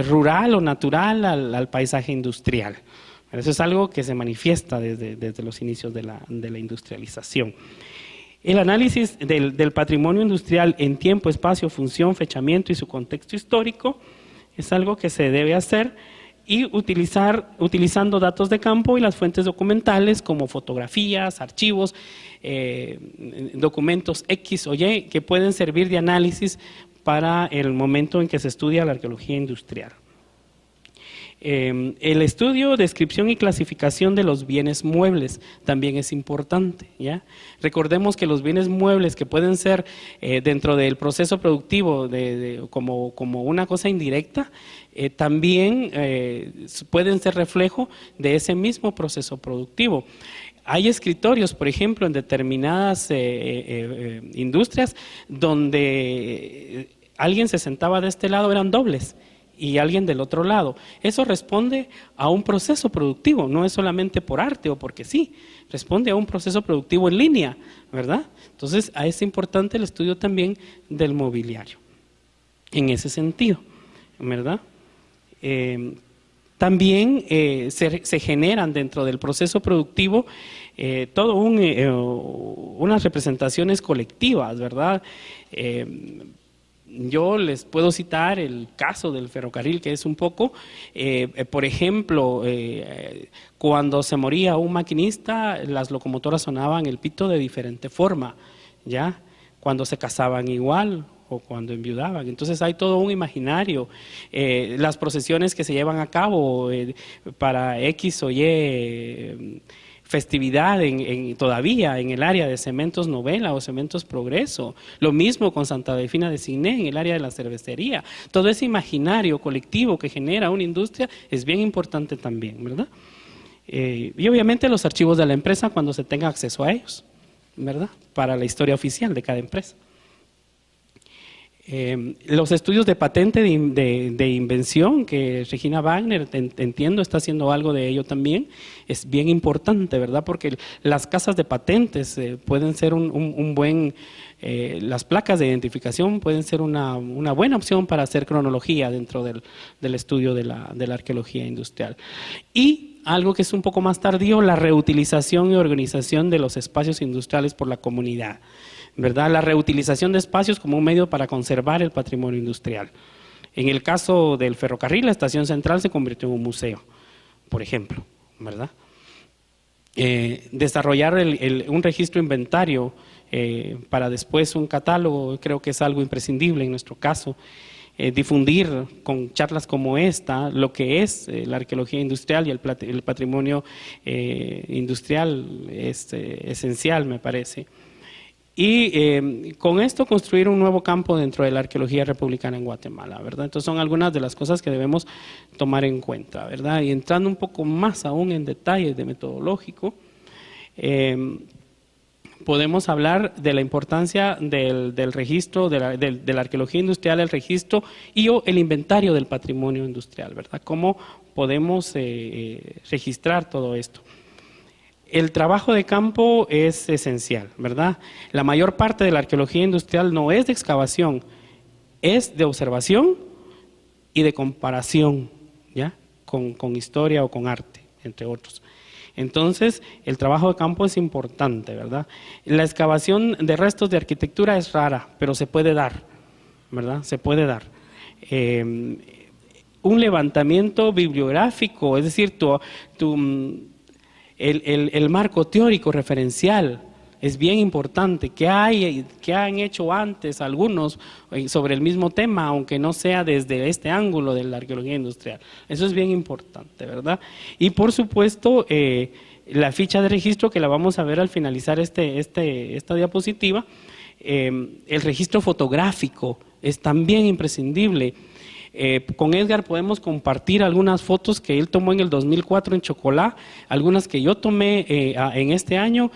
rural o natural al paisaje industrial. Eso es algo que se manifiesta desde los inicios de la industrialización. El análisis del patrimonio industrial en tiempo, espacio, función, fechamiento y su contexto histórico es algo que se debe hacer y utilizando datos de campo y las fuentes documentales como fotografías, archivos, documentos X o Y que pueden servir de análisis para el momento en que se estudia la arqueología industrial. El estudio, descripción y clasificación de los bienes muebles también es importante, ¿ya? Recordemos que los bienes muebles que pueden ser dentro del proceso productivo como una cosa indirecta, también pueden ser reflejo de ese mismo proceso productivo. Hay escritorios, por ejemplo, en determinadas industrias donde alguien se sentaba de este lado, eran dobles, y alguien del otro lado. Eso responde a un proceso productivo, no es solamente por arte o porque sí, responde a un proceso productivo en línea, ¿verdad? Entonces, es importante el estudio también del mobiliario, en ese sentido, ¿verdad? También se generan dentro del proceso productivo todo unas representaciones colectivas, ¿verdad? Yo les puedo citar el caso del ferrocarril, que es un poco, por ejemplo, cuando se moría un maquinista, las locomotoras sonaban el pito de diferente forma, ¿ya? Cuando se casaban igual o cuando enviudaban. Entonces hay todo un imaginario. Las procesiones que se llevan a cabo para X o Y festividad todavía en el área de Cementos Novela o Cementos Progreso, lo mismo con Santa Delfina de Cigné en el área de la cervecería. Todo ese imaginario colectivo que genera una industria es bien importante también, ¿verdad? Y obviamente los archivos de la empresa cuando se tenga acceso a ellos, ¿verdad? Para la historia oficial de cada empresa. Los estudios de patente de invención, que Regina Wagner, entiendo, está haciendo algo de ello también, es bien importante, ¿verdad? Porque las casas de patentes pueden ser un buen, las placas de identificación pueden ser una buena opción para hacer cronología dentro del estudio de la arqueología industrial. Y algo que es un poco más tardío, la reutilización y organización de los espacios industriales por la comunidad, ¿verdad? La reutilización de espacios como un medio para conservar el patrimonio industrial. En el caso del ferrocarril, la estación central se convirtió en un museo, por ejemplo, ¿verdad? Desarrollar un registro inventario para después un catálogo, creo que es algo imprescindible en nuestro caso. Difundir con charlas como esta lo que es la arqueología industrial y el patrimonio industrial es esencial, me parece. Y con esto construir un nuevo campo dentro de la arqueología republicana en Guatemala, ¿verdad? Entonces son algunas de las cosas que debemos tomar en cuenta, ¿verdad? Y entrando un poco más aún en detalles de metodológico, podemos hablar de la importancia del registro, de la arqueología industrial, el registro y el inventario del patrimonio industrial, ¿verdad? ¿Cómo podemos registrar todo esto? El trabajo de campo es esencial, ¿verdad? La mayor parte de la arqueología industrial no es de excavación, es de observación y de comparación, ¿ya? Con historia o con arte, entre otros. Entonces, el trabajo de campo es importante, ¿verdad? La excavación de restos de arquitectura es rara, pero se puede dar, ¿verdad? Se puede dar. Un levantamiento bibliográfico, es decir, el marco teórico referencial es bien importante. ¿Qué han hecho antes algunos sobre el mismo tema, aunque no sea desde este ángulo de la arqueología industrial? Eso es bien importante, ¿verdad? Y por supuesto, la ficha de registro, que la vamos a ver al finalizar esta diapositiva, el registro fotográfico es también imprescindible. Con Edgar podemos compartir algunas fotos que él tomó en el 2004 en Chocolá, algunas que yo tomé en este año,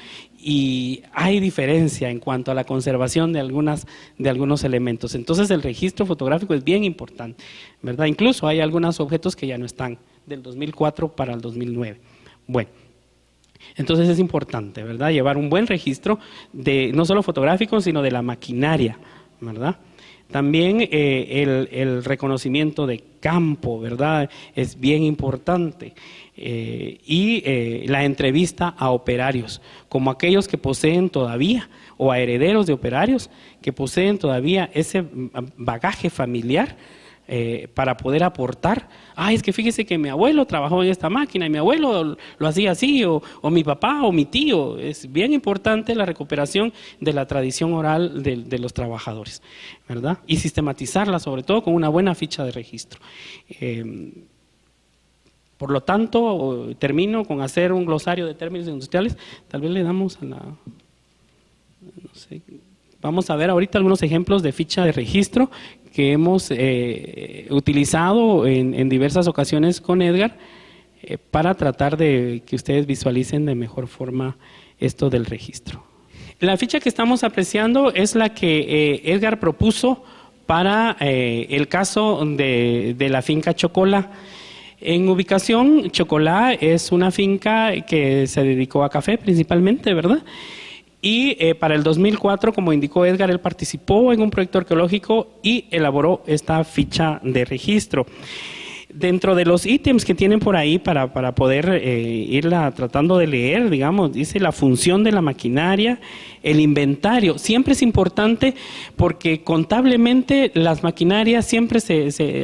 y hay diferencia en cuanto a la conservación de algunos elementos. Entonces el registro fotográfico es bien importante, ¿verdad? Incluso hay algunos objetos que ya no están, del 2004 para el 2009. Bueno, entonces es importante, ¿verdad? Llevar un buen registro, no solo fotográfico, sino de la maquinaria, ¿verdad? También el reconocimiento de campo, ¿verdad? Es bien importante. Y la entrevista a operarios, como aquellos que poseen todavía, o a herederos de operarios que poseen todavía ese bagaje familiar para poder aportar. Es que fíjese que mi abuelo trabajó en esta máquina y mi abuelo lo hacía así, o mi papá o mi tío. Es bien importante la recuperación de la tradición oral de los trabajadores, ¿verdad? Y sistematizarla sobre todo con una buena ficha de registro. Por lo tanto, termino con hacer un glosario de términos industriales. Tal vez le damos a la... No sé, vamos a ver ahorita algunos ejemplos de ficha de registro que hemos utilizado en diversas ocasiones con Edgar para tratar de que ustedes visualicen de mejor forma esto del registro. La ficha que estamos apreciando es la que Edgar propuso para el caso de la finca Chocolá. En ubicación, Chocolá es una finca que se dedicó a café principalmente, ¿verdad? Y para el 2004, como indicó Edgar, él participó en un proyecto arqueológico y elaboró esta ficha de registro. Dentro de los ítems que tienen por ahí para poder irla tratando de leer, digamos, dice la función de la maquinaria, el inventario. Siempre es importante porque contablemente las maquinarias siempre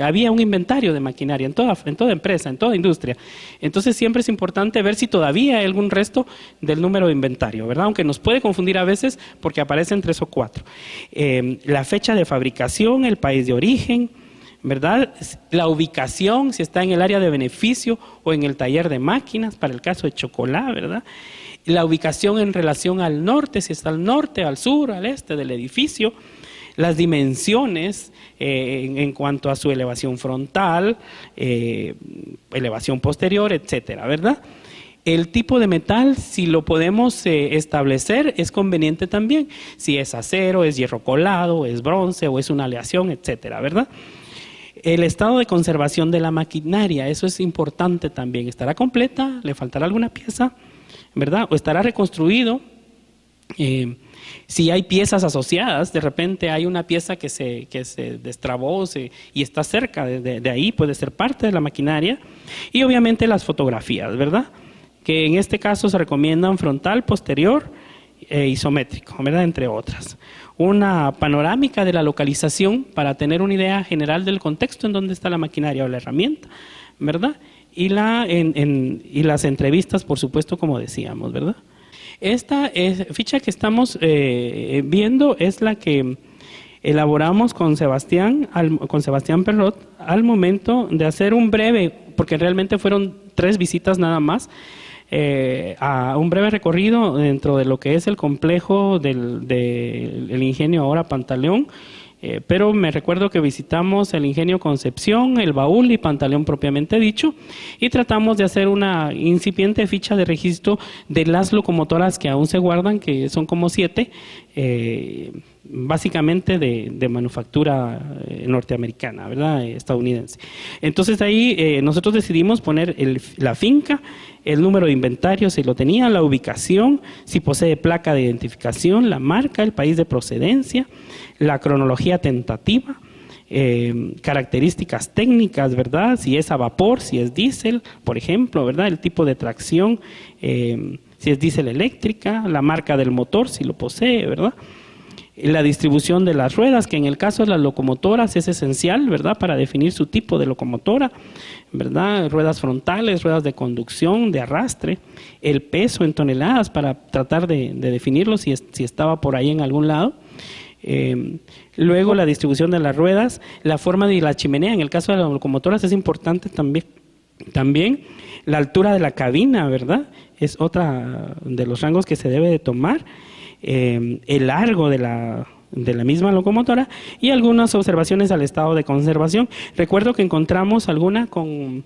había un inventario de maquinaria en toda empresa, en toda industria. Entonces siempre es importante ver si todavía hay algún resto del número de inventario, ¿verdad? Aunque nos puede confundir a veces porque aparecen 3 o 4. La fecha de fabricación, el país de origen, ¿verdad? La ubicación, si está en el área de beneficio o en el taller de máquinas, para el caso de Chocolá, ¿verdad? La ubicación en relación al norte, si está al norte, al sur, al este del edificio. Las dimensiones en cuanto a su elevación frontal, elevación posterior, etcétera, ¿verdad? El tipo de metal, si lo podemos establecer, es conveniente también. Si es acero, es hierro colado, es bronce o es una aleación, etcétera, ¿verdad? El estado de conservación de la maquinaria, eso es importante también. ¿Estará completa? ¿Le faltará alguna pieza? ¿Verdad? ¿O estará reconstruido? Si hay piezas asociadas, de repente hay una pieza que se destrabó y está cerca de ahí, puede ser parte de la maquinaria. Y obviamente las fotografías, ¿verdad? Que en este caso se recomiendan frontal, posterior e isométrico, ¿verdad? Entre otras. Una panorámica de la localización para tener una idea general del contexto en donde está la maquinaria o la herramienta, ¿verdad? Y las entrevistas, por supuesto, como decíamos, ¿verdad? Esta ficha que estamos viendo es la que elaboramos con Sebastián Perrot al momento de hacer un breve, porque realmente fueron 3 visitas nada más, a un breve recorrido dentro de lo que es el complejo del ingenio ahora Pantaleón, pero me recuerdo que visitamos el ingenio Concepción, el Baúl y Pantaleón propiamente dicho, y tratamos de hacer una incipiente ficha de registro de las locomotoras que aún se guardan, que son como 7, básicamente de manufactura norteamericana, ¿verdad? Estadounidense. Entonces ahí nosotros decidimos poner la finca, el número de inventario si lo tenía, la ubicación, si posee placa de identificación, la marca, el país de procedencia, la cronología tentativa, características técnicas, ¿verdad? Si es a vapor, si es diésel, por ejemplo, ¿verdad? El tipo de tracción, si es diésel eléctrica, la marca del motor, si lo posee, ¿verdad? La distribución de las ruedas, que en el caso de las locomotoras es esencial, ¿verdad? Para definir su tipo de locomotora, ¿verdad? Ruedas frontales, ruedas de conducción, de arrastre, el peso en toneladas para tratar de definirlo si estaba por ahí en algún lado. Luego la distribución de las ruedas, la forma de la chimenea, en el caso de las locomotoras es importante también la altura de la cabina, ¿verdad? Es otra de los rangos que se debe de tomar. El largo de la misma locomotora y algunas observaciones al estado de conservación. Recuerdo que encontramos alguna con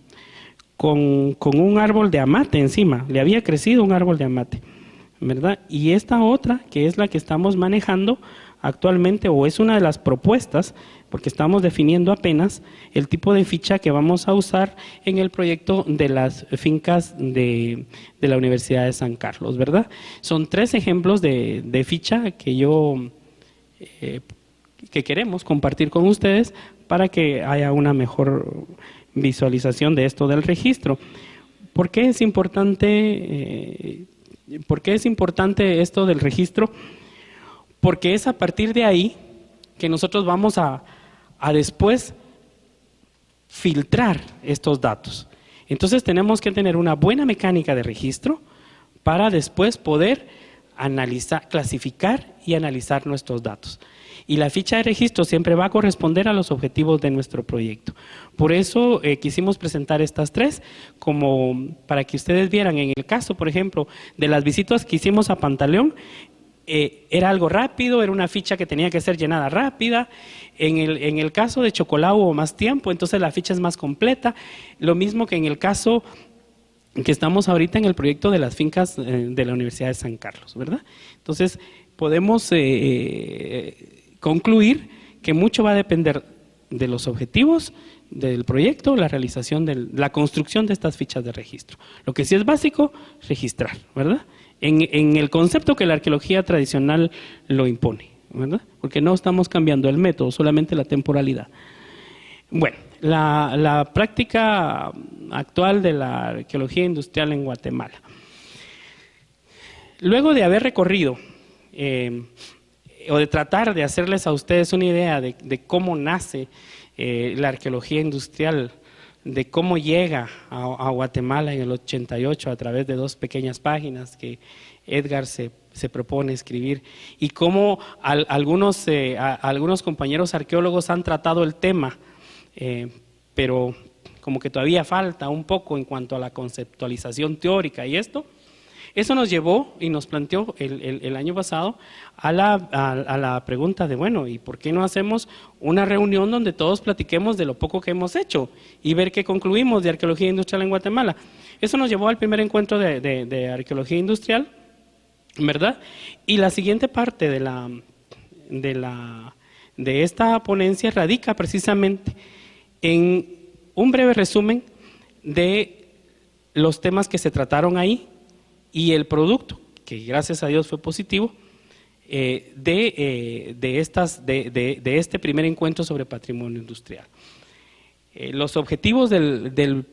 un árbol de amate encima, le había crecido un árbol de amate, ¿verdad? Y esta otra, que es la que estamos manejando actualmente, o es una de las propuestas, porque estamos definiendo apenas el tipo de ficha que vamos a usar en el proyecto de las fincas de la Universidad de San Carlos, ¿verdad? Son 3 ejemplos de ficha que que queremos compartir con ustedes para que haya una mejor visualización de esto del registro. ¿Por qué es importante esto del registro? Porque es a partir de ahí que nosotros vamos a después filtrar estos datos. Entonces tenemos que tener una buena mecánica de registro para después poder analizar, clasificar y analizar nuestros datos. Y la ficha de registro siempre va a corresponder a los objetivos de nuestro proyecto. Por eso quisimos presentar estas tres, como para que ustedes vieran. En el caso, por ejemplo, de las visitas que hicimos a Pantaleón, era algo rápido, era una ficha que tenía que ser llenada rápida. En el caso de Chocolao hubo más tiempo, entonces la ficha es más completa. Lo mismo que en el caso que estamos ahorita en el proyecto de las fincas de la Universidad de San Carlos, ¿verdad? Entonces, podemos concluir que mucho va a depender de los objetivos del proyecto, la realización la construcción de estas fichas de registro. Lo que sí es básico, registrar, ¿verdad? En el concepto que la arqueología tradicional lo impone, ¿verdad? Porque no estamos cambiando el método, solamente la temporalidad. Bueno, la práctica actual de la arqueología industrial en Guatemala. Luego de haber recorrido o de tratar de hacerles a ustedes una idea de cómo nace la arqueología industrial, de cómo llega a Guatemala en el 88 a través de 2 pequeñas páginas que Edgar se propone escribir, y cómo algunos compañeros arqueólogos han tratado el tema, pero como que todavía falta un poco en cuanto a la conceptualización teórica y esto. Eso nos llevó y nos planteó el año pasado a la pregunta de, bueno, ¿y por qué no hacemos una reunión donde todos platiquemos de lo poco que hemos hecho y ver qué concluimos de arqueología industrial en Guatemala? Eso nos llevó al primer encuentro de arqueología industrial, ¿verdad? Y la siguiente parte de esta ponencia radica precisamente en un breve resumen de los temas que se trataron ahí y el producto, que gracias a Dios fue positivo, de este primer encuentro sobre patrimonio industrial. Los objetivos del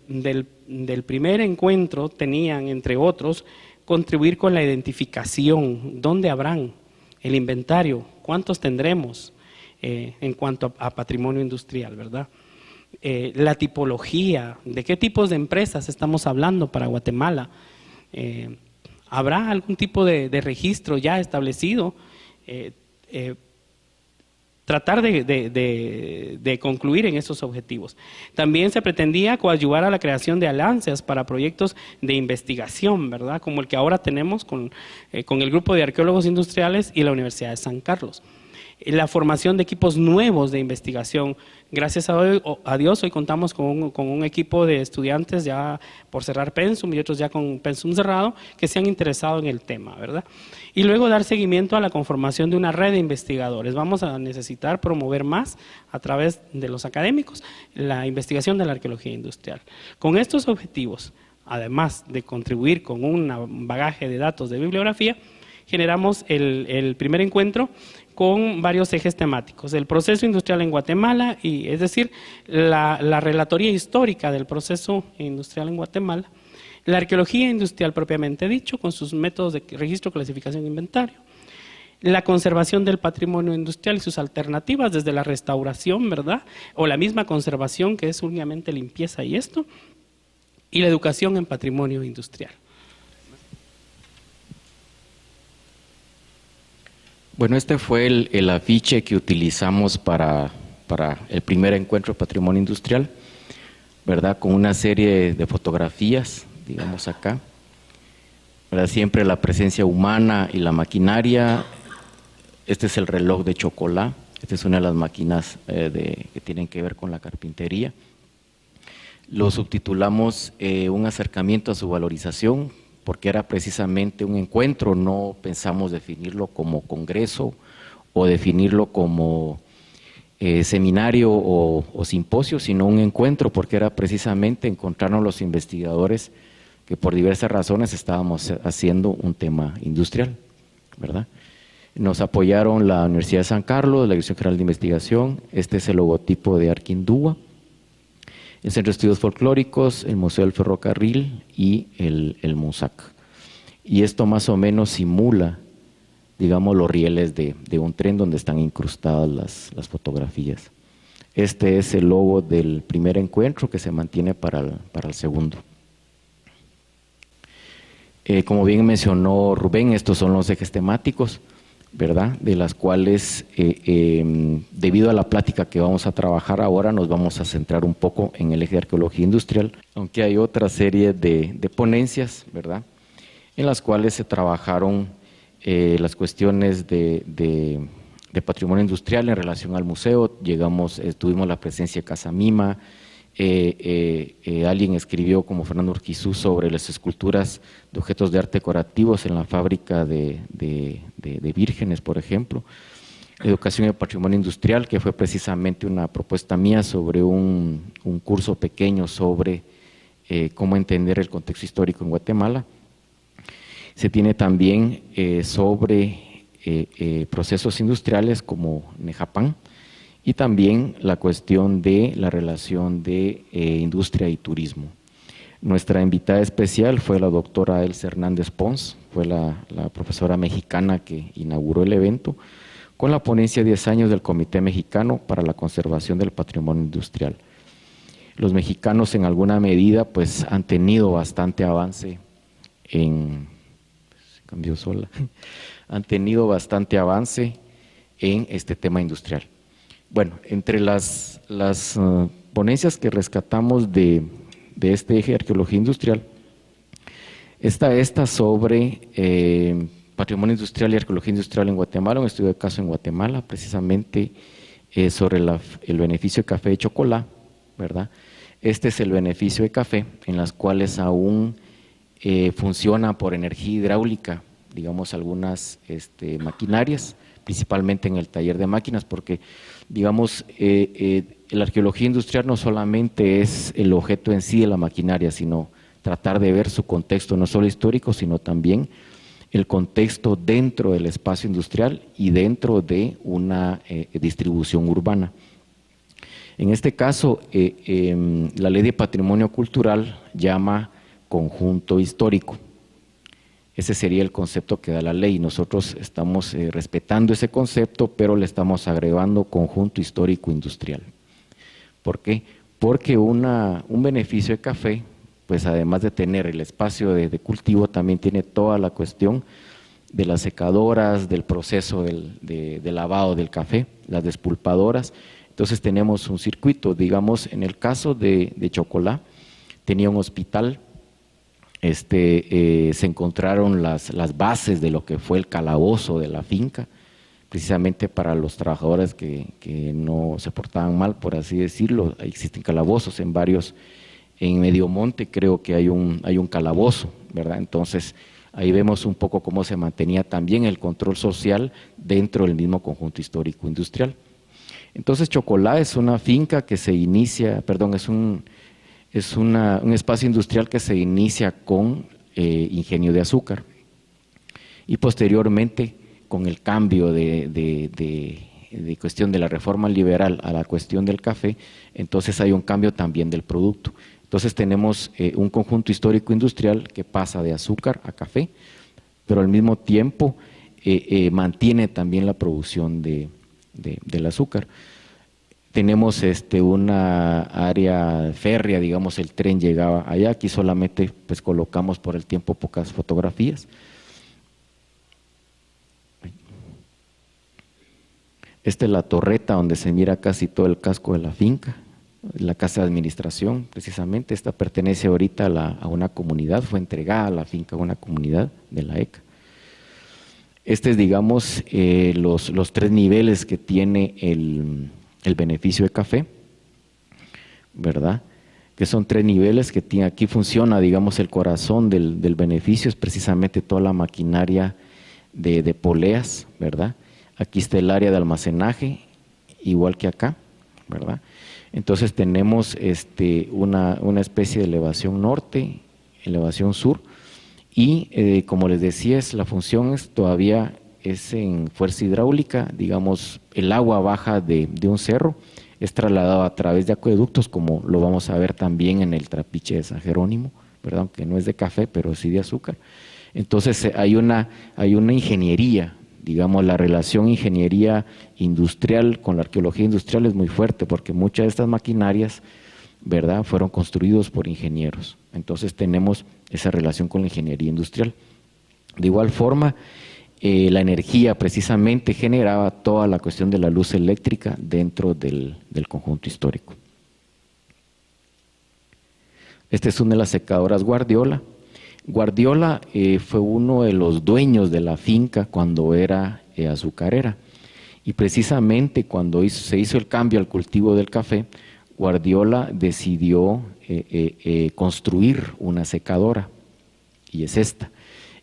primer encuentro tenían, entre otros, contribuir con la identificación, dónde habrán, el inventario, cuántos tendremos en cuanto a patrimonio industrial, ¿verdad? La tipología, de qué tipos de empresas estamos hablando para Guatemala. ¿Habrá algún tipo de registro ya establecido? Tratar de concluir en esos objetivos. También se pretendía coadyuvar a la creación de alianzas para proyectos de investigación, ¿verdad? Como el que ahora tenemos con el grupo de arqueólogos industriales y la Universidad de San Carlos. La formación de equipos nuevos de investigación. Gracias a Dios hoy contamos con un equipo de estudiantes ya por cerrar pensum y otros ya con pensum cerrado que se han interesado en el tema, ¿verdad? Y luego dar seguimiento a la conformación de una red de investigadores. Vamos a necesitar promover más a través de los académicos la investigación de la arqueología industrial. Con estos objetivos, además de contribuir con un bagaje de datos de bibliografía, generamos el primer encuentro con varios ejes temáticos: el proceso industrial en Guatemala, y es decir, la relatoría histórica del proceso industrial en Guatemala, la arqueología industrial propiamente dicho, con sus métodos de registro, clasificación e inventario, la conservación del patrimonio industrial y sus alternativas desde la restauración, ¿verdad? O la misma conservación, que es únicamente limpieza y esto, y la educación en patrimonio industrial. Bueno, este fue el afiche que utilizamos para el primer encuentro de patrimonio industrial, ¿verdad? Con una serie de fotografías, digamos acá, ¿verdad? Siempre la presencia humana y la maquinaria. Este es el reloj de Chocolá, esta es una de las máquinas que tienen que ver con la carpintería. Lo subtitulamos un acercamiento a su valorización, porque era precisamente un encuentro, no pensamos definirlo como congreso o definirlo como seminario o simposio, sino un encuentro, porque era precisamente encontrarnos los investigadores que por diversas razones estábamos haciendo un tema industrial, ¿verdad? Nos apoyaron la Universidad de San Carlos, la Dirección General de Investigación, este es el logotipo de Arquindúa, el Centro de Estudios Folclóricos, el Museo del Ferrocarril y el MUSAC. Y esto más o menos simula, digamos, los rieles de un tren donde están incrustadas las fotografías. Este es el logo del primer encuentro que se mantiene para el segundo. Como bien mencionó Rubén, estos son los ejes temáticos. ¿verdad? De las cuales, debido a la plática que vamos a trabajar ahora, nos vamos a centrar un poco en el eje de arqueología industrial, aunque hay otra serie de ponencias, ¿verdad?, en las cuales se trabajaron las cuestiones de patrimonio industrial en relación al museo. Tuvimos la presencia de Casa Mima, alguien escribió como Fernando Urquizú sobre las esculturas de objetos de arte decorativos en la fábrica de vírgenes, por ejemplo. Educación y patrimonio industrial, que fue precisamente una propuesta mía sobre un curso pequeño sobre cómo entender el contexto histórico en Guatemala. Se tiene también sobre procesos industriales como Nejapán, y también la cuestión de la relación de industria y turismo. Nuestra invitada especial fue la doctora Elsa Hernández Pons, fue la profesora mexicana que inauguró el evento, con la ponencia 10 años del Comité Mexicano para la Conservación del Patrimonio Industrial. Los mexicanos en alguna medida pues han tenido bastante avance han tenido bastante avance en este tema industrial. Bueno, entre las ponencias que rescatamos de este eje de arqueología industrial, está esta sobre patrimonio industrial y arqueología industrial en Guatemala, un estudio de caso en Guatemala, precisamente sobre el beneficio de café de chocolate, ¿verdad? Este es el beneficio de café, en las cuales aún funciona por energía hidráulica, digamos, algunas maquinarias, principalmente en el taller de máquinas, porque, digamos, la arqueología industrial no solamente es el objeto en sí de la maquinaria, sino tratar de ver su contexto no solo histórico, sino también el contexto dentro del espacio industrial y dentro de una distribución urbana. En este caso, la Ley de Patrimonio Cultural llama conjunto histórico. Ese sería el concepto que da la ley. Nosotros estamos respetando ese concepto, pero le estamos agregando conjunto histórico industrial. ¿Por qué? Porque un beneficio de café, pues además de tener el espacio de cultivo, también tiene toda la cuestión de las secadoras, del proceso de lavado del café, las despulpadoras. Entonces tenemos un circuito, digamos, en el caso de chocolate, tenía un hospital. Se encontraron las bases de lo que fue el calabozo de la finca, precisamente para los trabajadores que no se portaban mal, por así decirlo. Existen calabozos en Medio Monte creo que hay un calabozo, ¿verdad? Entonces ahí vemos un poco cómo se mantenía también el control social dentro del mismo conjunto histórico industrial. Entonces Chocolá es una finca que se inicia, perdón, es un espacio industrial que se inicia con ingenio de azúcar y posteriormente con el cambio de cuestión de la reforma liberal a la cuestión del café, entonces hay un cambio también del producto. Entonces tenemos un conjunto histórico industrial que pasa de azúcar a café, pero al mismo tiempo mantiene también la producción del azúcar. Tenemos una área férrea, digamos, el tren llegaba allá, aquí solamente pues colocamos por el tiempo pocas fotografías. Esta es la torreta donde se mira casi todo el casco de la finca, la casa de administración precisamente. Esta pertenece ahorita a una comunidad, fue entregada a la finca a una comunidad de la ECA. Este es, digamos, los 3 niveles que tiene el beneficio de café, ¿verdad? Que son 3 niveles que tiene. Aquí funciona, digamos, el corazón del beneficio, es precisamente toda la maquinaria de poleas, ¿verdad? Aquí está el área de almacenaje, igual que acá, ¿verdad? Entonces tenemos una especie de elevación norte, elevación sur, y como les decía, la función todavía es en fuerza hidráulica, digamos, el agua baja de un cerro, es trasladado a través de acueductos, como lo vamos a ver también en el trapiche de San Jerónimo, ¿verdad? Aunque no es de café, pero sí de azúcar. Entonces hay una ingeniería, digamos, la relación ingeniería industrial con la arqueología industrial es muy fuerte, porque muchas de estas maquinarias, ¿verdad?, fueron construidos por ingenieros. Entonces tenemos esa relación con la ingeniería industrial. De igual forma, la energía precisamente generaba toda la cuestión de la luz eléctrica dentro del conjunto histórico. Esta es una de las secadoras Guardiola. Guardiola fue uno de los dueños de la finca cuando era azucarera, y precisamente cuando se hizo el cambio al cultivo del café, Guardiola decidió construir una secadora, y es esta.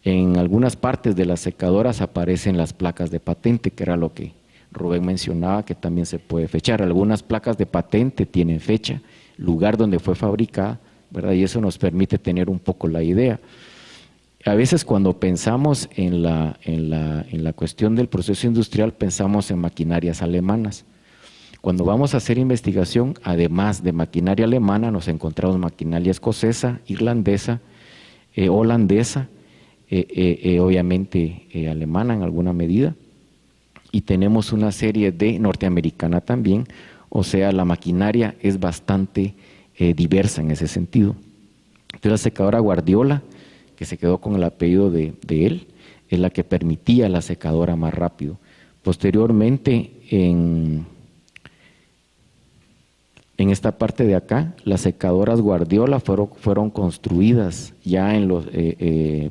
En algunas partes de las secadoras aparecen las placas de patente, que era lo que Rubén mencionaba, que también se puede fechar. Algunas placas de patente tienen fecha, lugar donde fue fabricada, ¿verdad? Y eso nos permite tener un poco la idea. A veces cuando pensamos en la cuestión del proceso industrial, pensamos en maquinarias alemanas. Cuando vamos a hacer investigación, además de maquinaria alemana, nos encontramos maquinaria escocesa, irlandesa, holandesa, obviamente alemana en alguna medida, y tenemos una serie de norteamericana también, o sea, la maquinaria es bastante diversa en ese sentido. Entonces la secadora Guardiola, que se quedó con el apellido de él, es la que permitía la secadora más rápido. Posteriormente, en esta parte de acá, las secadoras Guardiola fueron construidas ya en los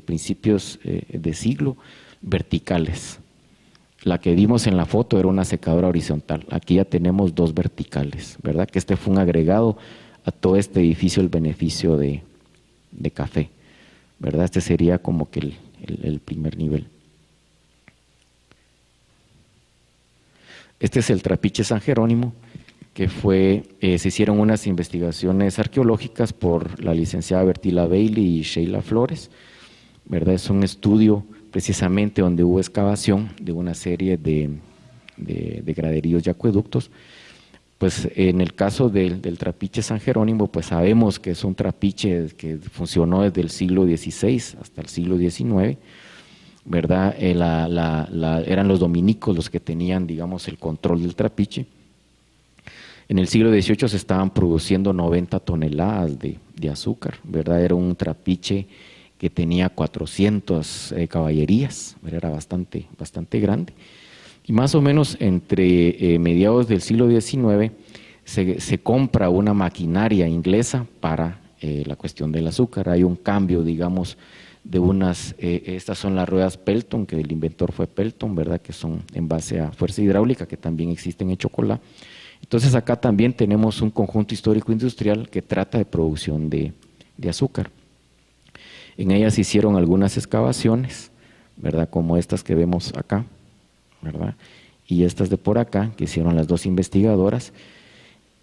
principios de siglo, verticales. La que vimos en la foto era una secadora horizontal, aquí ya tenemos dos verticales, ¿verdad? Que este fue un agregado a todo este edificio, el beneficio de café, ¿verdad? Este sería como que el primer nivel. Este es el Trapiche San Jerónimo, que se hicieron unas investigaciones arqueológicas por la licenciada Bertila Bailey y Sheila Flores, ¿verdad? Es un estudio precisamente donde hubo excavación de una serie de graderíos y acueductos. Pues en el caso del Trapiche San Jerónimo, pues sabemos que es un trapiche que funcionó desde el siglo XVI hasta el siglo XIX, ¿verdad? Eran los dominicos los que tenían, digamos, el control del trapiche. En el siglo XVIII se estaban produciendo 90 toneladas de azúcar, ¿verdad? Era un trapiche que tenía 400 caballerías, era bastante grande. Y más o menos entre mediados del siglo XIX se compra una maquinaria inglesa para la cuestión del azúcar. Hay un cambio, digamos, de estas son las ruedas Pelton, que el inventor fue Pelton, ¿verdad? Que son en base a fuerza hidráulica, que también existen en chocolate. Entonces acá también tenemos un conjunto histórico industrial que trata de producción de azúcar. En ellas se hicieron algunas excavaciones, ¿verdad? Como estas que vemos acá, ¿verdad? Y estas de por acá, que hicieron las dos investigadoras,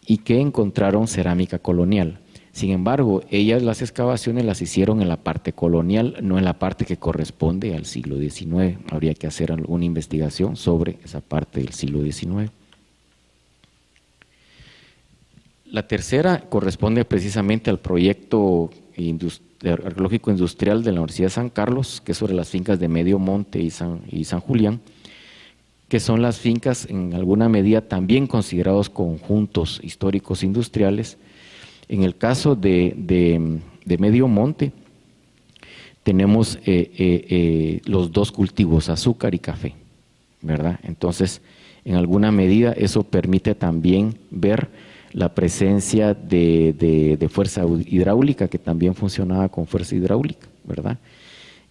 y que encontraron cerámica colonial. Sin embargo, ellas las excavaciones las hicieron en la parte colonial, no en la parte que corresponde al siglo XIX. Habría que hacer alguna investigación sobre esa parte del siglo XIX. La tercera corresponde precisamente al proyecto arqueológico industrial de la Universidad de San Carlos, que es sobre las fincas de Medio Monte y San Julián, que son las fincas en alguna medida también considerados conjuntos históricos industriales. En el caso de Medio Monte tenemos los dos cultivos, azúcar y café, ¿verdad? Entonces, en alguna medida eso permite también ver la presencia de fuerza hidráulica, que también funcionaba con fuerza hidráulica, ¿verdad?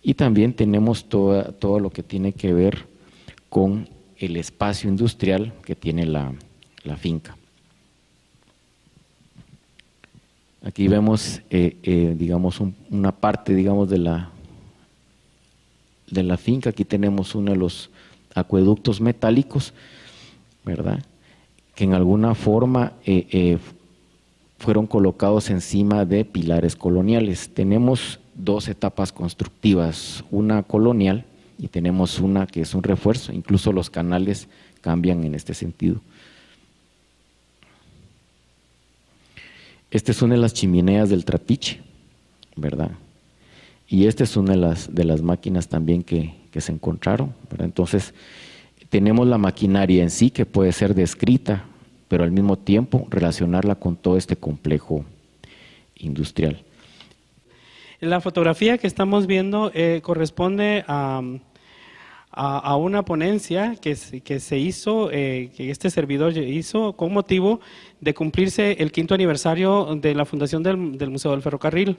Y también tenemos todo lo que tiene que ver con el espacio industrial que tiene la finca. Aquí vemos, digamos, una parte, digamos, de la finca. Aquí tenemos uno de los acueductos metálicos, ¿verdad?, que en alguna forma fueron colocados encima de pilares coloniales. Tenemos dos etapas constructivas, una colonial y tenemos una que es un refuerzo, incluso los canales cambian en este sentido. Esta es una de las chimeneas del Trapiche, ¿verdad? Y esta es una de las máquinas también que se encontraron, ¿verdad? Entonces, tenemos la maquinaria en sí que puede ser descrita, pero al mismo tiempo relacionarla con todo este complejo industrial. La fotografía que estamos viendo corresponde a a una ponencia que se hizo, que este servidor hizo con motivo de cumplirse el 5º aniversario de la fundación del Museo del Ferrocarril.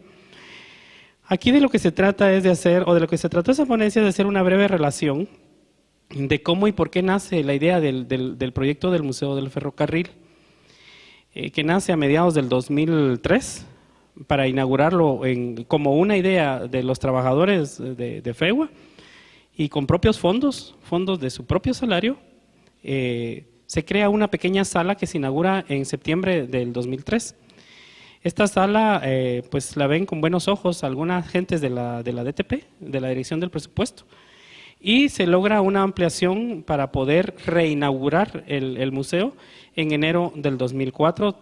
Aquí de lo que se trata es de hacer, o de lo que se trató esa ponencia, es de hacer una breve relación de cómo y por qué nace la idea del proyecto del Museo del Ferrocarril, que nace a mediados del 2003, para inaugurarlo como una idea de los trabajadores de FEUA, y con propios fondos de su propio salario, se crea una pequeña sala que se inaugura en septiembre del 2003. Esta sala pues la ven con buenos ojos algunas gentes de la DTP, de la Dirección del Presupuesto, y se logra una ampliación para poder reinaugurar el museo en enero del 2004,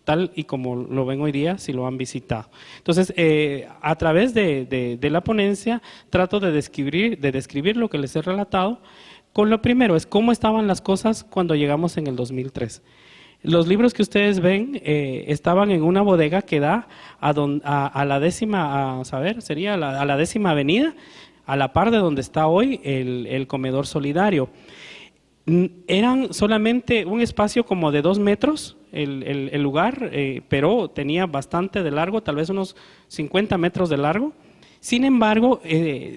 tal y como lo ven hoy día si lo han visitado. Entonces, a través de la ponencia trato de describir lo que les he relatado. Con lo primero es cómo estaban las cosas cuando llegamos en el 2003. Los libros que ustedes ven estaban en una bodega que da a la décima, sería a la 10ª avenida, a la par de donde está hoy el comedor solidario. Eran solamente un espacio como de 2 metros el lugar, pero tenía bastante de largo, tal vez unos 50 metros de largo. Sin embargo,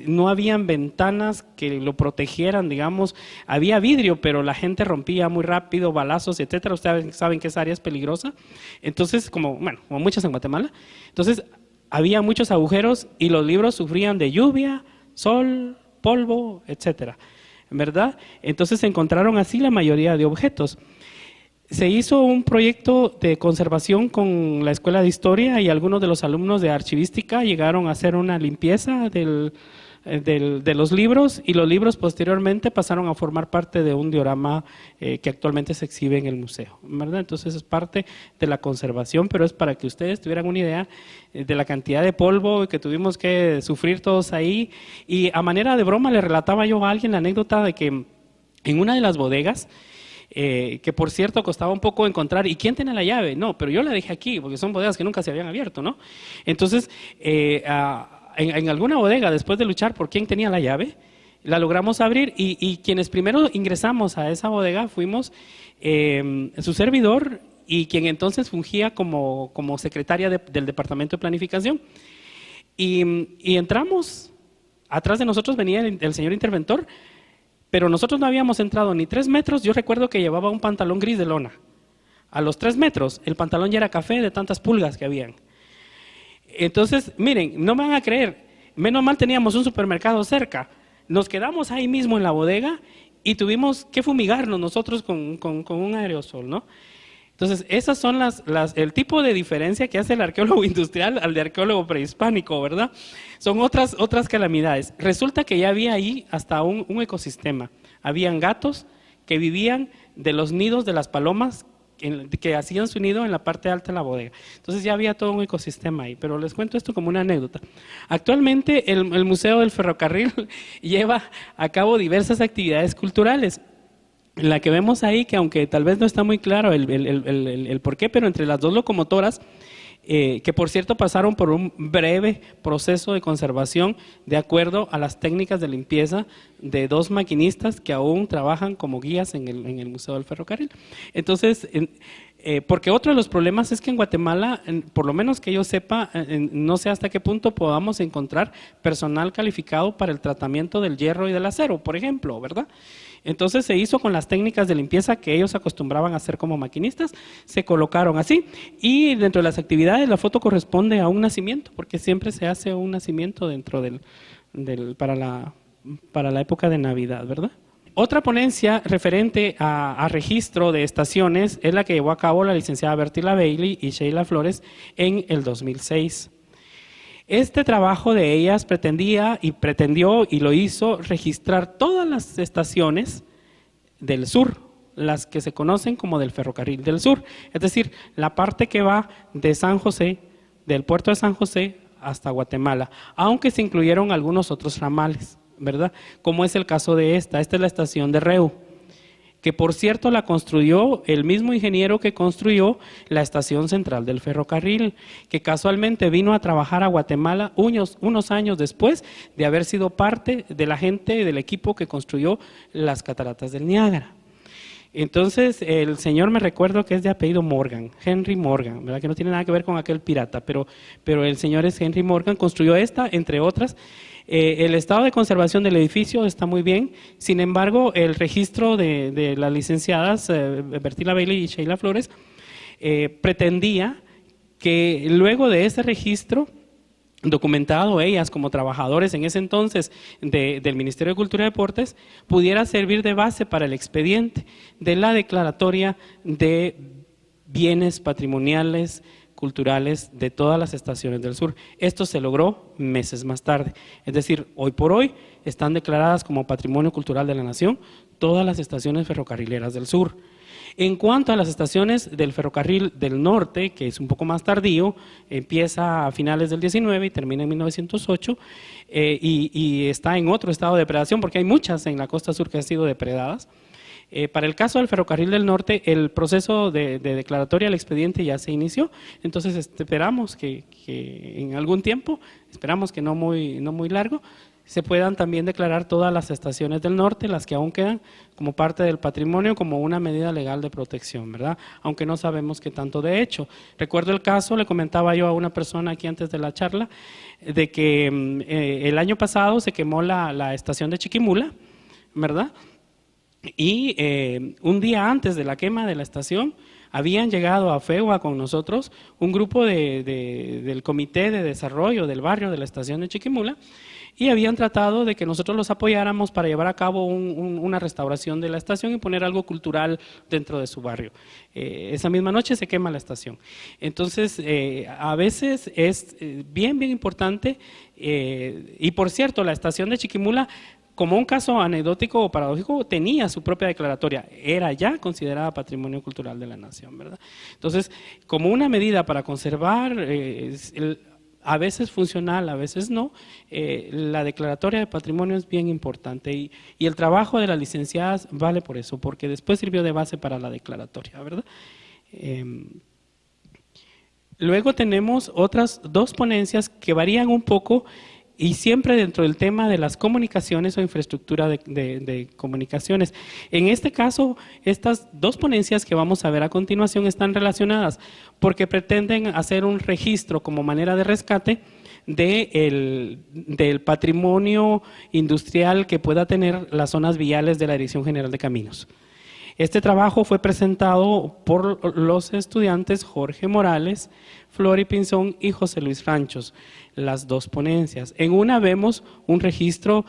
no habían ventanas que lo protegieran, digamos, había vidrio, pero la gente rompía muy rápido, balazos, etcétera. Ustedes saben que esa área es peligrosa. Entonces, como muchas en Guatemala, entonces había muchos agujeros y los libros sufrían de lluvia, sol, polvo, etcétera, ¿verdad? Entonces se encontraron así la mayoría de objetos. Se hizo un proyecto de conservación con la Escuela de Historia y algunos de los alumnos de Archivística llegaron a hacer una limpieza de los libros, y los libros posteriormente pasaron a formar parte de un diorama que actualmente se exhibe en el museo, ¿verdad? Entonces es parte de la conservación, pero es para que ustedes tuvieran una idea de la cantidad de polvo que tuvimos que sufrir todos ahí. Y a manera de broma le relataba yo a alguien la anécdota de que en una de las bodegas, que por cierto costaba un poco encontrar, ¿y quién tiene la llave? No, pero yo la dejé aquí, porque son bodegas que nunca se habían abierto, ¿no? Entonces, en alguna bodega, después de luchar por quién tenía la llave, la logramos abrir, y quienes primero ingresamos a esa bodega fuimos su servidor y quien entonces fungía como secretaria del Departamento de Planificación. Y entramos, atrás de nosotros venía el señor interventor, pero nosotros no habíamos entrado ni 3 metros. Yo recuerdo que llevaba un pantalón gris de lona. A los 3 metros, el pantalón ya era café de tantas pulgas que habían. Entonces, miren, no me van a creer, menos mal teníamos un supermercado cerca. Nos quedamos ahí mismo en la bodega y tuvimos que fumigarnos nosotros con un aerosol, ¿no? Entonces, esas son el tipo de diferencia que hace el arqueólogo industrial al de arqueólogo prehispánico, ¿verdad? Son otras calamidades. Resulta que ya había ahí hasta un ecosistema. Habían gatos que vivían de los nidos de las palomas que hacían su nido en la parte alta de la bodega. Entonces ya había todo un ecosistema ahí, pero les cuento esto como una anécdota. Actualmente el Museo del Ferrocarril lleva a cabo diversas actividades culturales. La que vemos ahí, que aunque tal vez no está muy claro el por qué, pero entre las 2 locomotoras, que por cierto pasaron por un breve proceso de conservación de acuerdo a las técnicas de limpieza de 2 maquinistas que aún trabajan como guías en el Museo del Ferrocarril. Entonces, porque otro de los problemas es que en Guatemala, por lo menos que yo sepa, no sé hasta qué punto podamos encontrar personal calificado para el tratamiento del hierro y del acero, por ejemplo, ¿verdad? Entonces se hizo con las técnicas de limpieza que ellos acostumbraban a hacer como maquinistas, se colocaron así, y dentro de las actividades la foto corresponde a un nacimiento, porque siempre se hace un nacimiento dentro para la época de Navidad, ¿verdad? Otra ponencia referente a registro de estaciones es la que llevó a cabo la licenciada Bertila Bailey y Sheila Flores en el 2006. Este trabajo de ellas pretendió y lo hizo registrar todas las estaciones del sur, las que se conocen como del Ferrocarril del Sur, es decir, la parte que va de San José, del puerto de San José hasta Guatemala, aunque se incluyeron algunos otros ramales, ¿verdad? Como es el caso de esta es la estación de Reu. que por cierto la construyó el mismo ingeniero que construyó la estación central del ferrocarril, que casualmente vino a trabajar a Guatemala unos años después de haber sido parte de la gente del equipo que construyó las cataratas del Niágara. Entonces, el señor, me recuerdo que es de apellido Morgan, Henry Morgan, ¿verdad? Que no tiene nada que ver con aquel pirata, pero el señor es Henry Morgan, construyó esta, entre otras. El estado de conservación del edificio está muy bien, sin embargo, el registro de las licenciadas Bertila Bailey y Sheila Flores pretendía que luego de ese registro, documentado ellas como trabajadores en ese entonces del Ministerio de Cultura y Deportes, pudiera servir de base para el expediente de la declaratoria de bienes patrimoniales, culturales de todas las estaciones del sur. Esto se logró meses más tarde, es decir, hoy por hoy están declaradas como Patrimonio Cultural de la Nación todas las estaciones ferrocarrileras del sur. En cuanto a las estaciones del ferrocarril del norte, que es un poco más tardío, empieza a finales del 19 y termina en 1908, y está en otro estado de depredación, porque hay muchas en la costa sur que han sido depredadas. Para el caso del ferrocarril del norte, el proceso de declaratoria del expediente ya se inició, entonces esperamos que en algún tiempo, esperamos que no muy largo, se puedan también declarar todas las estaciones del norte, las que aún quedan, como parte del patrimonio, como una medida legal de protección, ¿verdad? Aunque no sabemos qué tanto de hecho. Recuerdo el caso, le comentaba yo a una persona aquí antes de la charla, de que el año pasado se quemó la estación de Chiquimula, ¿verdad? Y un día antes de la quema de la estación, habían llegado a FEUA con nosotros un grupo del Comité de Desarrollo del barrio de la estación de Chiquimula, y habían tratado de que nosotros los apoyáramos para llevar a cabo una restauración de la estación y poner algo cultural dentro de su barrio. Esa misma noche se quema la estación. Entonces, a veces es bien importante, y por cierto, la estación de Chiquimula, como un caso anecdótico o paradójico, tenía su propia declaratoria, era ya considerada Patrimonio Cultural de la Nación, ¿verdad? Entonces, como una medida para conservar, a veces funcional, a veces no, la declaratoria de patrimonio es bien importante, y el trabajo de las licenciadas vale por eso, porque después sirvió de base para la declaratoria, ¿verdad? Luego tenemos otras dos ponencias que varían un poco, y siempre dentro del tema de las comunicaciones o infraestructura de comunicaciones. En este caso, estas dos ponencias que vamos a ver a continuación están relacionadas porque pretenden hacer un registro como manera de rescate del patrimonio industrial que pueda tener las zonas viales de la Dirección General de Caminos. Este trabajo fue presentado por los estudiantes Jorge Morales, Flori Pinzón y José Luis Ranchos, las dos ponencias. En una vemos un registro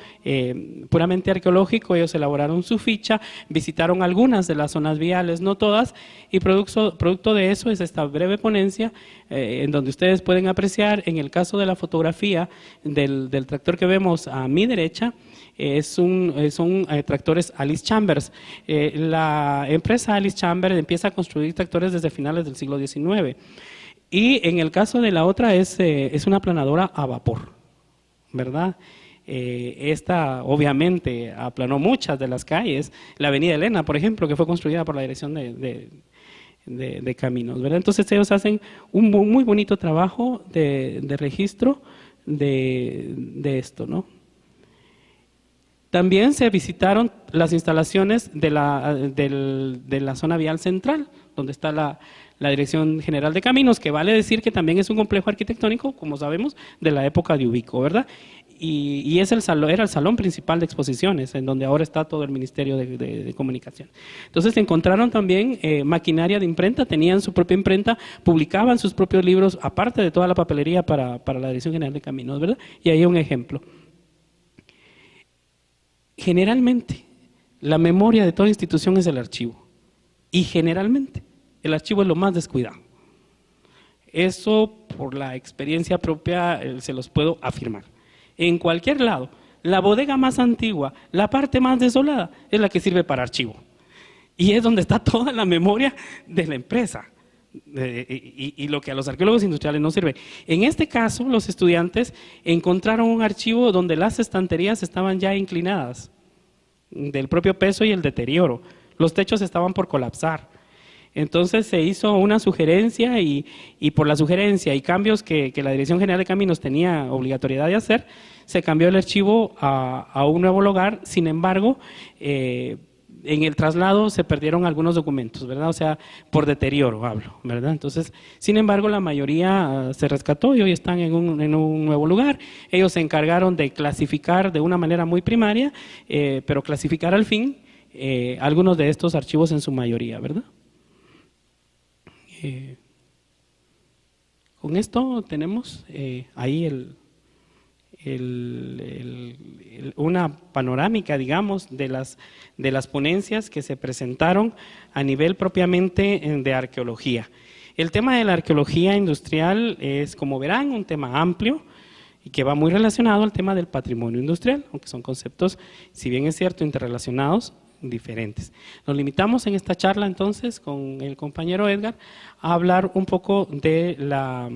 puramente arqueológico, ellos elaboraron su ficha, visitaron algunas de las zonas viales, no todas, y producto de eso es esta breve ponencia en donde ustedes pueden apreciar, en el caso de la fotografía del tractor que vemos a mi derecha, son tractores Alice Chambers. La empresa Alice Chambers empieza a construir tractores desde finales del siglo XIX. Y en el caso de la otra es una aplanadora a vapor, ¿verdad? Esta obviamente aplanó muchas de las calles, la avenida Elena, por ejemplo, que fue construida por la Dirección de Caminos, ¿verdad? Entonces ellos hacen un muy bonito trabajo de registro de esto, ¿no? También se visitaron las instalaciones de la zona vial central, donde está la Dirección General de Caminos, que vale decir que también es un complejo arquitectónico, como sabemos, de la época de Ubico, ¿verdad? Y era el salón principal de exposiciones, en donde ahora está todo el Ministerio de Comunicación. Entonces encontraron también maquinaria de imprenta, tenían su propia imprenta, publicaban sus propios libros, aparte de toda la papelería para la Dirección General de Caminos, ¿verdad? Y ahí un ejemplo. Generalmente, la memoria de toda institución es el archivo, y generalmente el archivo es lo más descuidado. Eso, por la experiencia propia, se los puedo afirmar. En cualquier lado, la bodega más antigua, la parte más desolada, es la que sirve para archivo. Y es donde está toda la memoria de la empresa. Y lo que a los arqueólogos industriales no sirve. En este caso, los estudiantes encontraron un archivo donde las estanterías estaban ya inclinadas, del propio peso y el deterioro. los techos estaban por colapsar. Entonces se hizo una sugerencia y por la sugerencia y cambios que la Dirección General de Caminos tenía obligatoriedad de hacer, se cambió el archivo a un nuevo lugar. Sin embargo, en el traslado se perdieron algunos documentos, ¿verdad? O sea, por deterioro hablo, ¿verdad? Entonces, sin embargo, la mayoría se rescató y hoy están en un nuevo lugar. Ellos se encargaron de clasificar de una manera muy primaria, pero clasificar al fin algunos de estos archivos en su mayoría, ¿verdad? Con esto tenemos ahí una panorámica, digamos, de las ponencias que se presentaron a nivel propiamente de arqueología. El tema de la arqueología industrial es, como verán, un tema amplio y que va muy relacionado al tema del patrimonio industrial, aunque son conceptos, si bien es cierto, interrelacionados, diferentes. Nos limitamos en esta charla entonces con el compañero Edgar a hablar un poco de la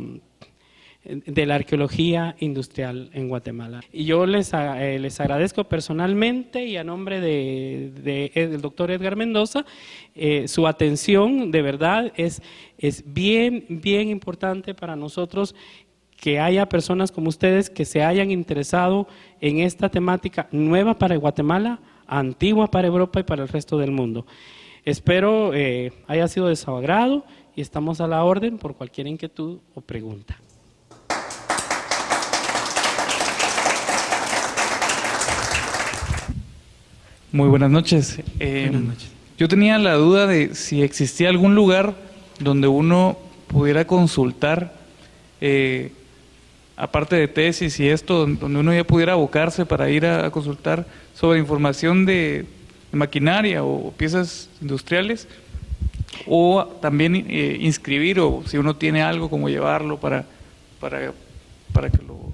arqueología industrial en Guatemala. Y yo les agradezco personalmente y a nombre del doctor Edgar Mendoza su atención. De verdad es bien importante para nosotros que haya personas como ustedes que se hayan interesado en esta temática nueva para Guatemala, antigua para Europa y para el resto del mundo. Espero haya sido de su agrado y estamos a la orden por cualquier inquietud o pregunta. Muy buenas noches. Buenas noches. Yo tenía la duda de si existía algún lugar donde uno pudiera consultar, aparte de tesis y esto, donde uno ya pudiera abocarse para ir a consultar sobre información de maquinaria o piezas industriales, o también inscribir, o si uno tiene algo, como llevarlo para que lo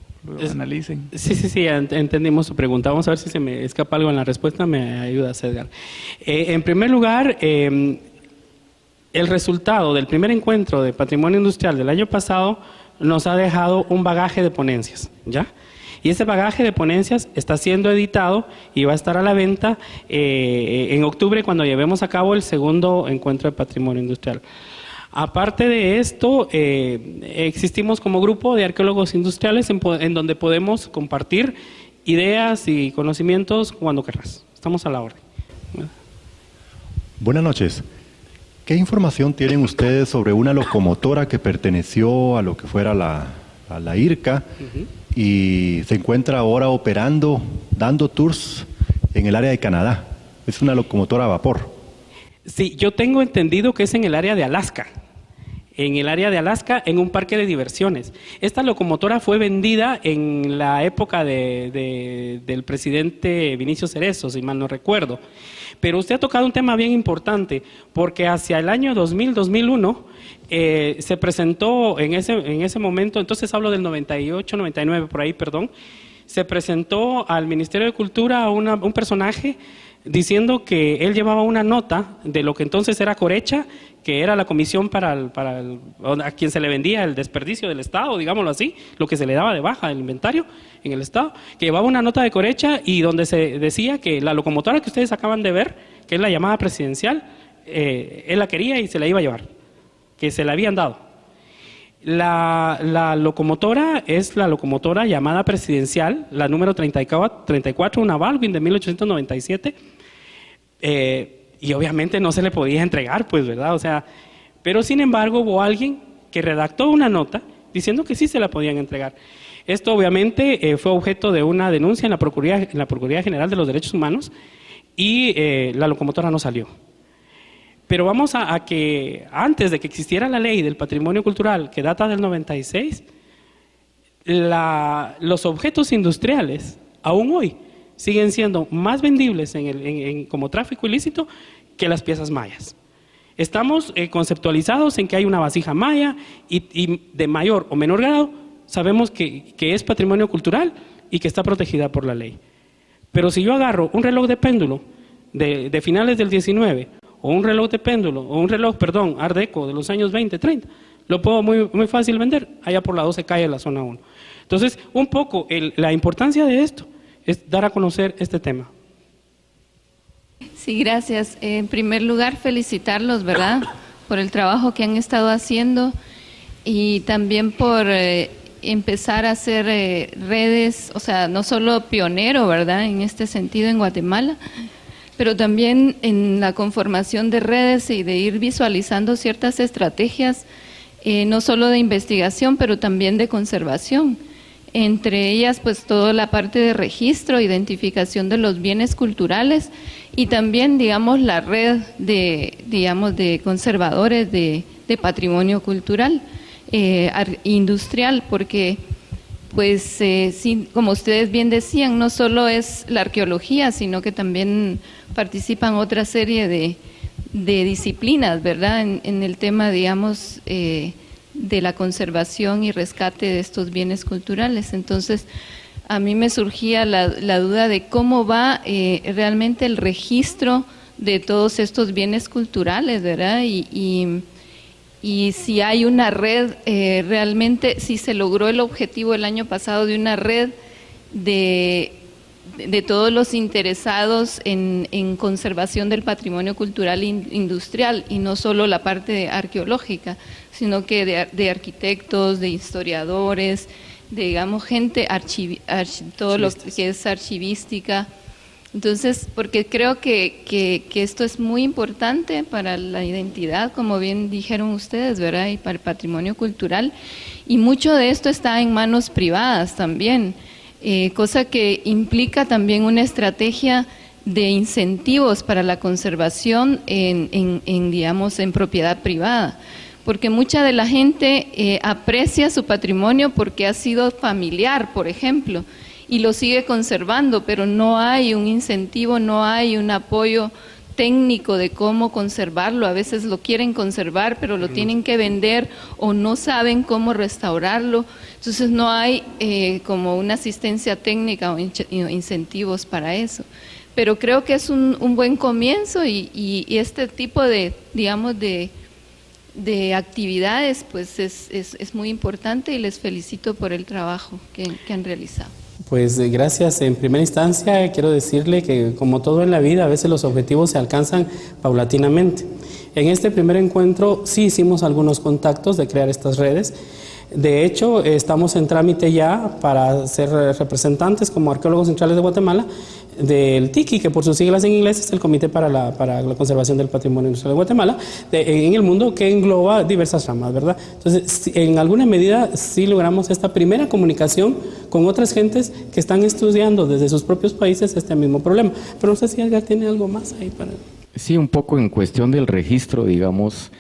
analicen. Sí, entendimos su pregunta. Vamos a ver si se me escapa algo en la respuesta, me ayudas, Edgar. En primer lugar, el resultado del primer encuentro de patrimonio industrial del año pasado nos ha dejado un bagaje de ponencias, ¿ya? Y ese bagaje de ponencias está siendo editado y va a estar a la venta en octubre cuando llevemos a cabo el segundo encuentro de patrimonio industrial. Aparte de esto, existimos como grupo de arqueólogos industriales en donde podemos compartir ideas y conocimientos cuando querrás. Estamos a la orden. Buenas noches. ¿Qué información tienen ustedes sobre una locomotora que perteneció a lo que fuera a la IRCA y se encuentra ahora operando, dando tours en el área de Canadá? Es una locomotora a vapor. Sí, yo tengo entendido que es en el área de Alaska. En el área de Alaska, en un parque de diversiones. Esta locomotora fue vendida en la época del presidente Vinicio Cerezo, si mal no recuerdo. Pero usted ha tocado un tema bien importante, porque hacia el año 2000-2001 se presentó en ese momento, entonces hablo del 98, 99, por ahí, perdón, se presentó al Ministerio de Cultura un personaje diciendo que él llevaba una nota de lo que entonces era Corecha, que era la comisión a quien se le vendía el desperdicio del Estado, digámoslo así, lo que se le daba de baja del inventario en el Estado, que llevaba una nota de Corecha y donde se decía que la locomotora que ustedes acaban de ver, que es la llamada presidencial, él la quería y se la iba a llevar, que se la habían dado. La locomotora es la locomotora llamada presidencial, la número 34, una Baldwin de 1897, y obviamente no se le podía entregar, pues, ¿verdad? O sea, pero sin embargo hubo alguien que redactó una nota diciendo que sí se la podían entregar. Esto obviamente fue objeto de una denuncia en la Procuraduría General de los Derechos Humanos y la locomotora no salió. Pero vamos a que antes de que existiera la ley del patrimonio cultural, que data del 96, los objetos industriales, aún hoy, siguen siendo más vendibles como tráfico ilícito que las piezas mayas. Estamos conceptualizados en que hay una vasija maya y de mayor o menor grado sabemos que es patrimonio cultural y que está protegida por la ley. Pero si yo agarro un reloj de péndulo de finales del 19 o un reloj de péndulo o un reloj, Art Deco de los años 20, 30, lo puedo muy fácil vender allá por la 12 calle de la zona 1. Entonces, un poco la importancia de esto es dar a conocer este tema. Sí, gracias. En primer lugar, felicitarlos, ¿verdad?, por el trabajo que han estado haciendo y también por empezar a hacer redes, o sea, no solo pionero, ¿verdad?, en este sentido en Guatemala, pero también en la conformación de redes y de ir visualizando ciertas estrategias, no solo de investigación, pero también de conservación. Entre ellas, pues, toda la parte de registro, identificación de los bienes culturales y también, digamos, la red de conservadores de patrimonio cultural industrial, porque, pues, sí, como ustedes bien decían, no solo es la arqueología, sino que también participan otra serie de disciplinas, ¿verdad?, en el tema, digamos, de la conservación y rescate de estos bienes culturales. Entonces, a mí me surgía la duda de cómo va realmente el registro de todos estos bienes culturales, ¿verdad? Y si hay una red, realmente, si se logró el objetivo el año pasado de una red de todos los interesados en conservación del patrimonio cultural industrial, y no solo la parte arqueológica, sino que de arquitectos, de historiadores, de, digamos, gente, todo lo que es archivística. Entonces, porque creo que esto es muy importante para la identidad, como bien dijeron ustedes, ¿verdad?, y para el patrimonio cultural, y mucho de esto está en manos privadas también. Cosa que implica también una estrategia de incentivos para la conservación digamos, en propiedad privada, porque mucha de la gente aprecia su patrimonio porque ha sido familiar, por ejemplo, y lo sigue conservando, pero no hay un incentivo, no hay un apoyo técnico de cómo conservarlo. A veces lo quieren conservar, pero lo tienen que vender o no saben cómo restaurarlo. Entonces no hay como una asistencia técnica o incentivos para eso. Pero creo que es un buen comienzo y este tipo de, digamos, de actividades, pues es muy importante, y les felicito por el trabajo que han realizado. Pues gracias. En primera instancia quiero decirle que, como todo en la vida, a veces los objetivos se alcanzan paulatinamente. En este primer encuentro sí hicimos algunos contactos de crear estas redes. De hecho, estamos en trámite ya para ser representantes como arqueólogos centrales de Guatemala del TICI, que por sus siglas en inglés es el Comité para la Conservación del Patrimonio Industrial de Guatemala, en el mundo, que engloba diversas ramas, ¿verdad? Entonces, en alguna medida sí logramos esta primera comunicación con otras gentes que están estudiando desde sus propios países este mismo problema. Pero no sé si Edgar tiene algo más ahí para... Sí, un poco en cuestión del registro, digamos,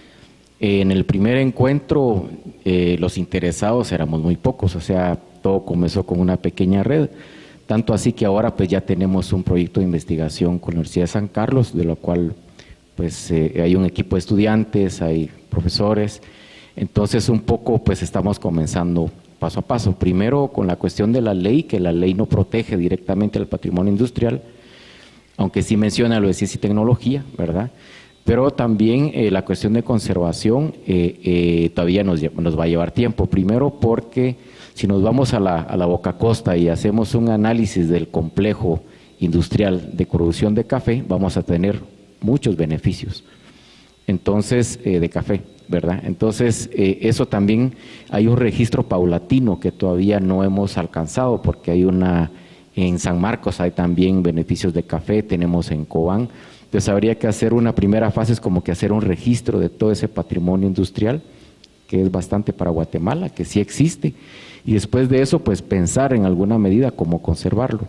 en el primer encuentro los interesados éramos muy pocos, o sea, todo comenzó con una pequeña red. Tanto así que ahora pues ya tenemos un proyecto de investigación con la Universidad de San Carlos, de lo cual pues hay un equipo de estudiantes, hay profesores. Entonces un poco pues estamos comenzando paso a paso. Primero con la cuestión de la ley, que la ley no protege directamente al patrimonio industrial, aunque sí menciona lo de ciencia y tecnología, ¿verdad? Pero también la cuestión de conservación todavía nos va a llevar tiempo. Primero porque si nos vamos a la Boca Costa y hacemos un análisis del complejo industrial de producción de café, vamos a tener muchos beneficios. Entonces, de café, ¿verdad? Entonces, eso también, hay un registro paulatino que todavía no hemos alcanzado, porque hay en San Marcos hay también beneficios de café, tenemos en Cobán. Entonces, habría que hacer una primera fase, es como que hacer un registro de todo ese patrimonio industrial, que es bastante para Guatemala, que sí existe. Y después de eso, pues pensar en alguna medida cómo conservarlo.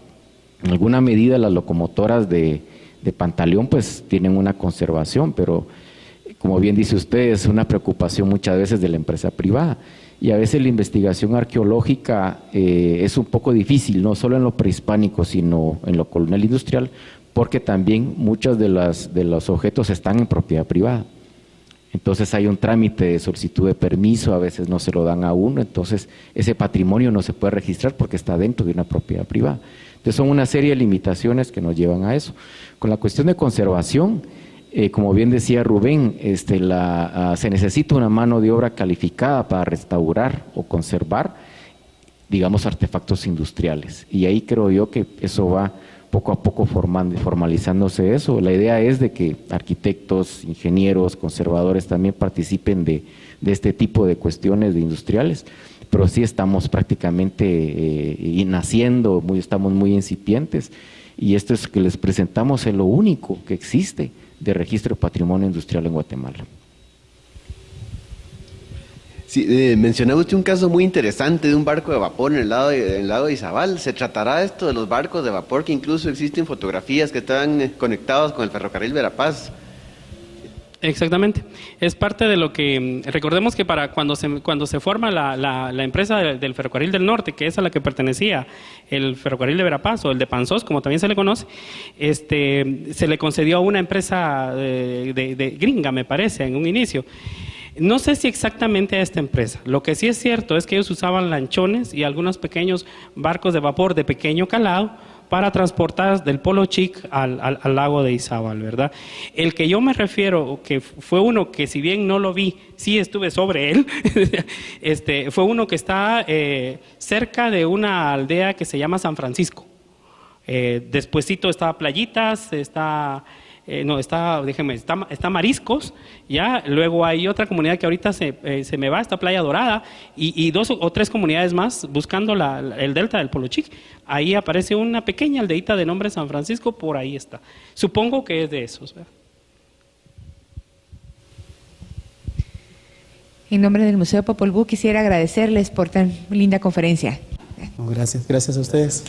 En alguna medida las locomotoras de Pantaleón pues tienen una conservación, pero como bien dice usted, es una preocupación muchas veces de la empresa privada. Y a veces la investigación arqueológica es un poco difícil, no solo en lo prehispánico, sino en lo colonial industrial, porque también muchos de los objetos están en propiedad privada. Entonces hay un trámite de solicitud de permiso, a veces no se lo dan a uno, entonces ese patrimonio no se puede registrar porque está dentro de una propiedad privada. Entonces son una serie de limitaciones que nos llevan a eso. Con la cuestión de conservación, como bien decía Rubén, se necesita una mano de obra calificada para restaurar o conservar, digamos, artefactos industriales. Y ahí creo yo que eso va poco a poco formalizándose eso. La idea es de que arquitectos, ingenieros, conservadores también participen de este tipo de cuestiones de industriales, pero sí estamos prácticamente naciendo, estamos muy incipientes, y esto es que les presentamos es lo único que existe de registro de patrimonio industrial en Guatemala. Sí, mencionaba usted un caso muy interesante de un barco de vapor en el lado de Izabal. ¿Se tratará esto de los barcos de vapor que incluso existen fotografías que están conectados con el ferrocarril Verapaz? Exactamente. Es parte de lo que, recordemos que para cuando se forma la empresa del Ferrocarril del Norte, que es a la que pertenecía el Ferrocarril de Verapaz o el de Panzós, como también se le conoce, se le concedió a una empresa de gringa, me parece, en un inicio. No sé si exactamente a esta empresa. Lo que sí es cierto es que ellos usaban lanchones y algunos pequeños barcos de vapor de pequeño calado para transportar del Polo Chic al lago de Izabal, ¿verdad? El que yo me refiero, que fue uno que si bien no lo vi, sí estuve sobre él, fue uno que está cerca de una aldea que se llama San Francisco. Despuesito está Playitas, está Mariscos, ya, luego hay otra comunidad que ahorita se me va, está Playa Dorada, y 2 o 3 comunidades más buscando el delta del Polo Chic. Ahí aparece una pequeña aldeita de nombre San Francisco, por ahí está. Supongo que es de esos, ¿verdad? En nombre del Museo Popol Vuh quisiera agradecerles por tan linda conferencia. Gracias a ustedes.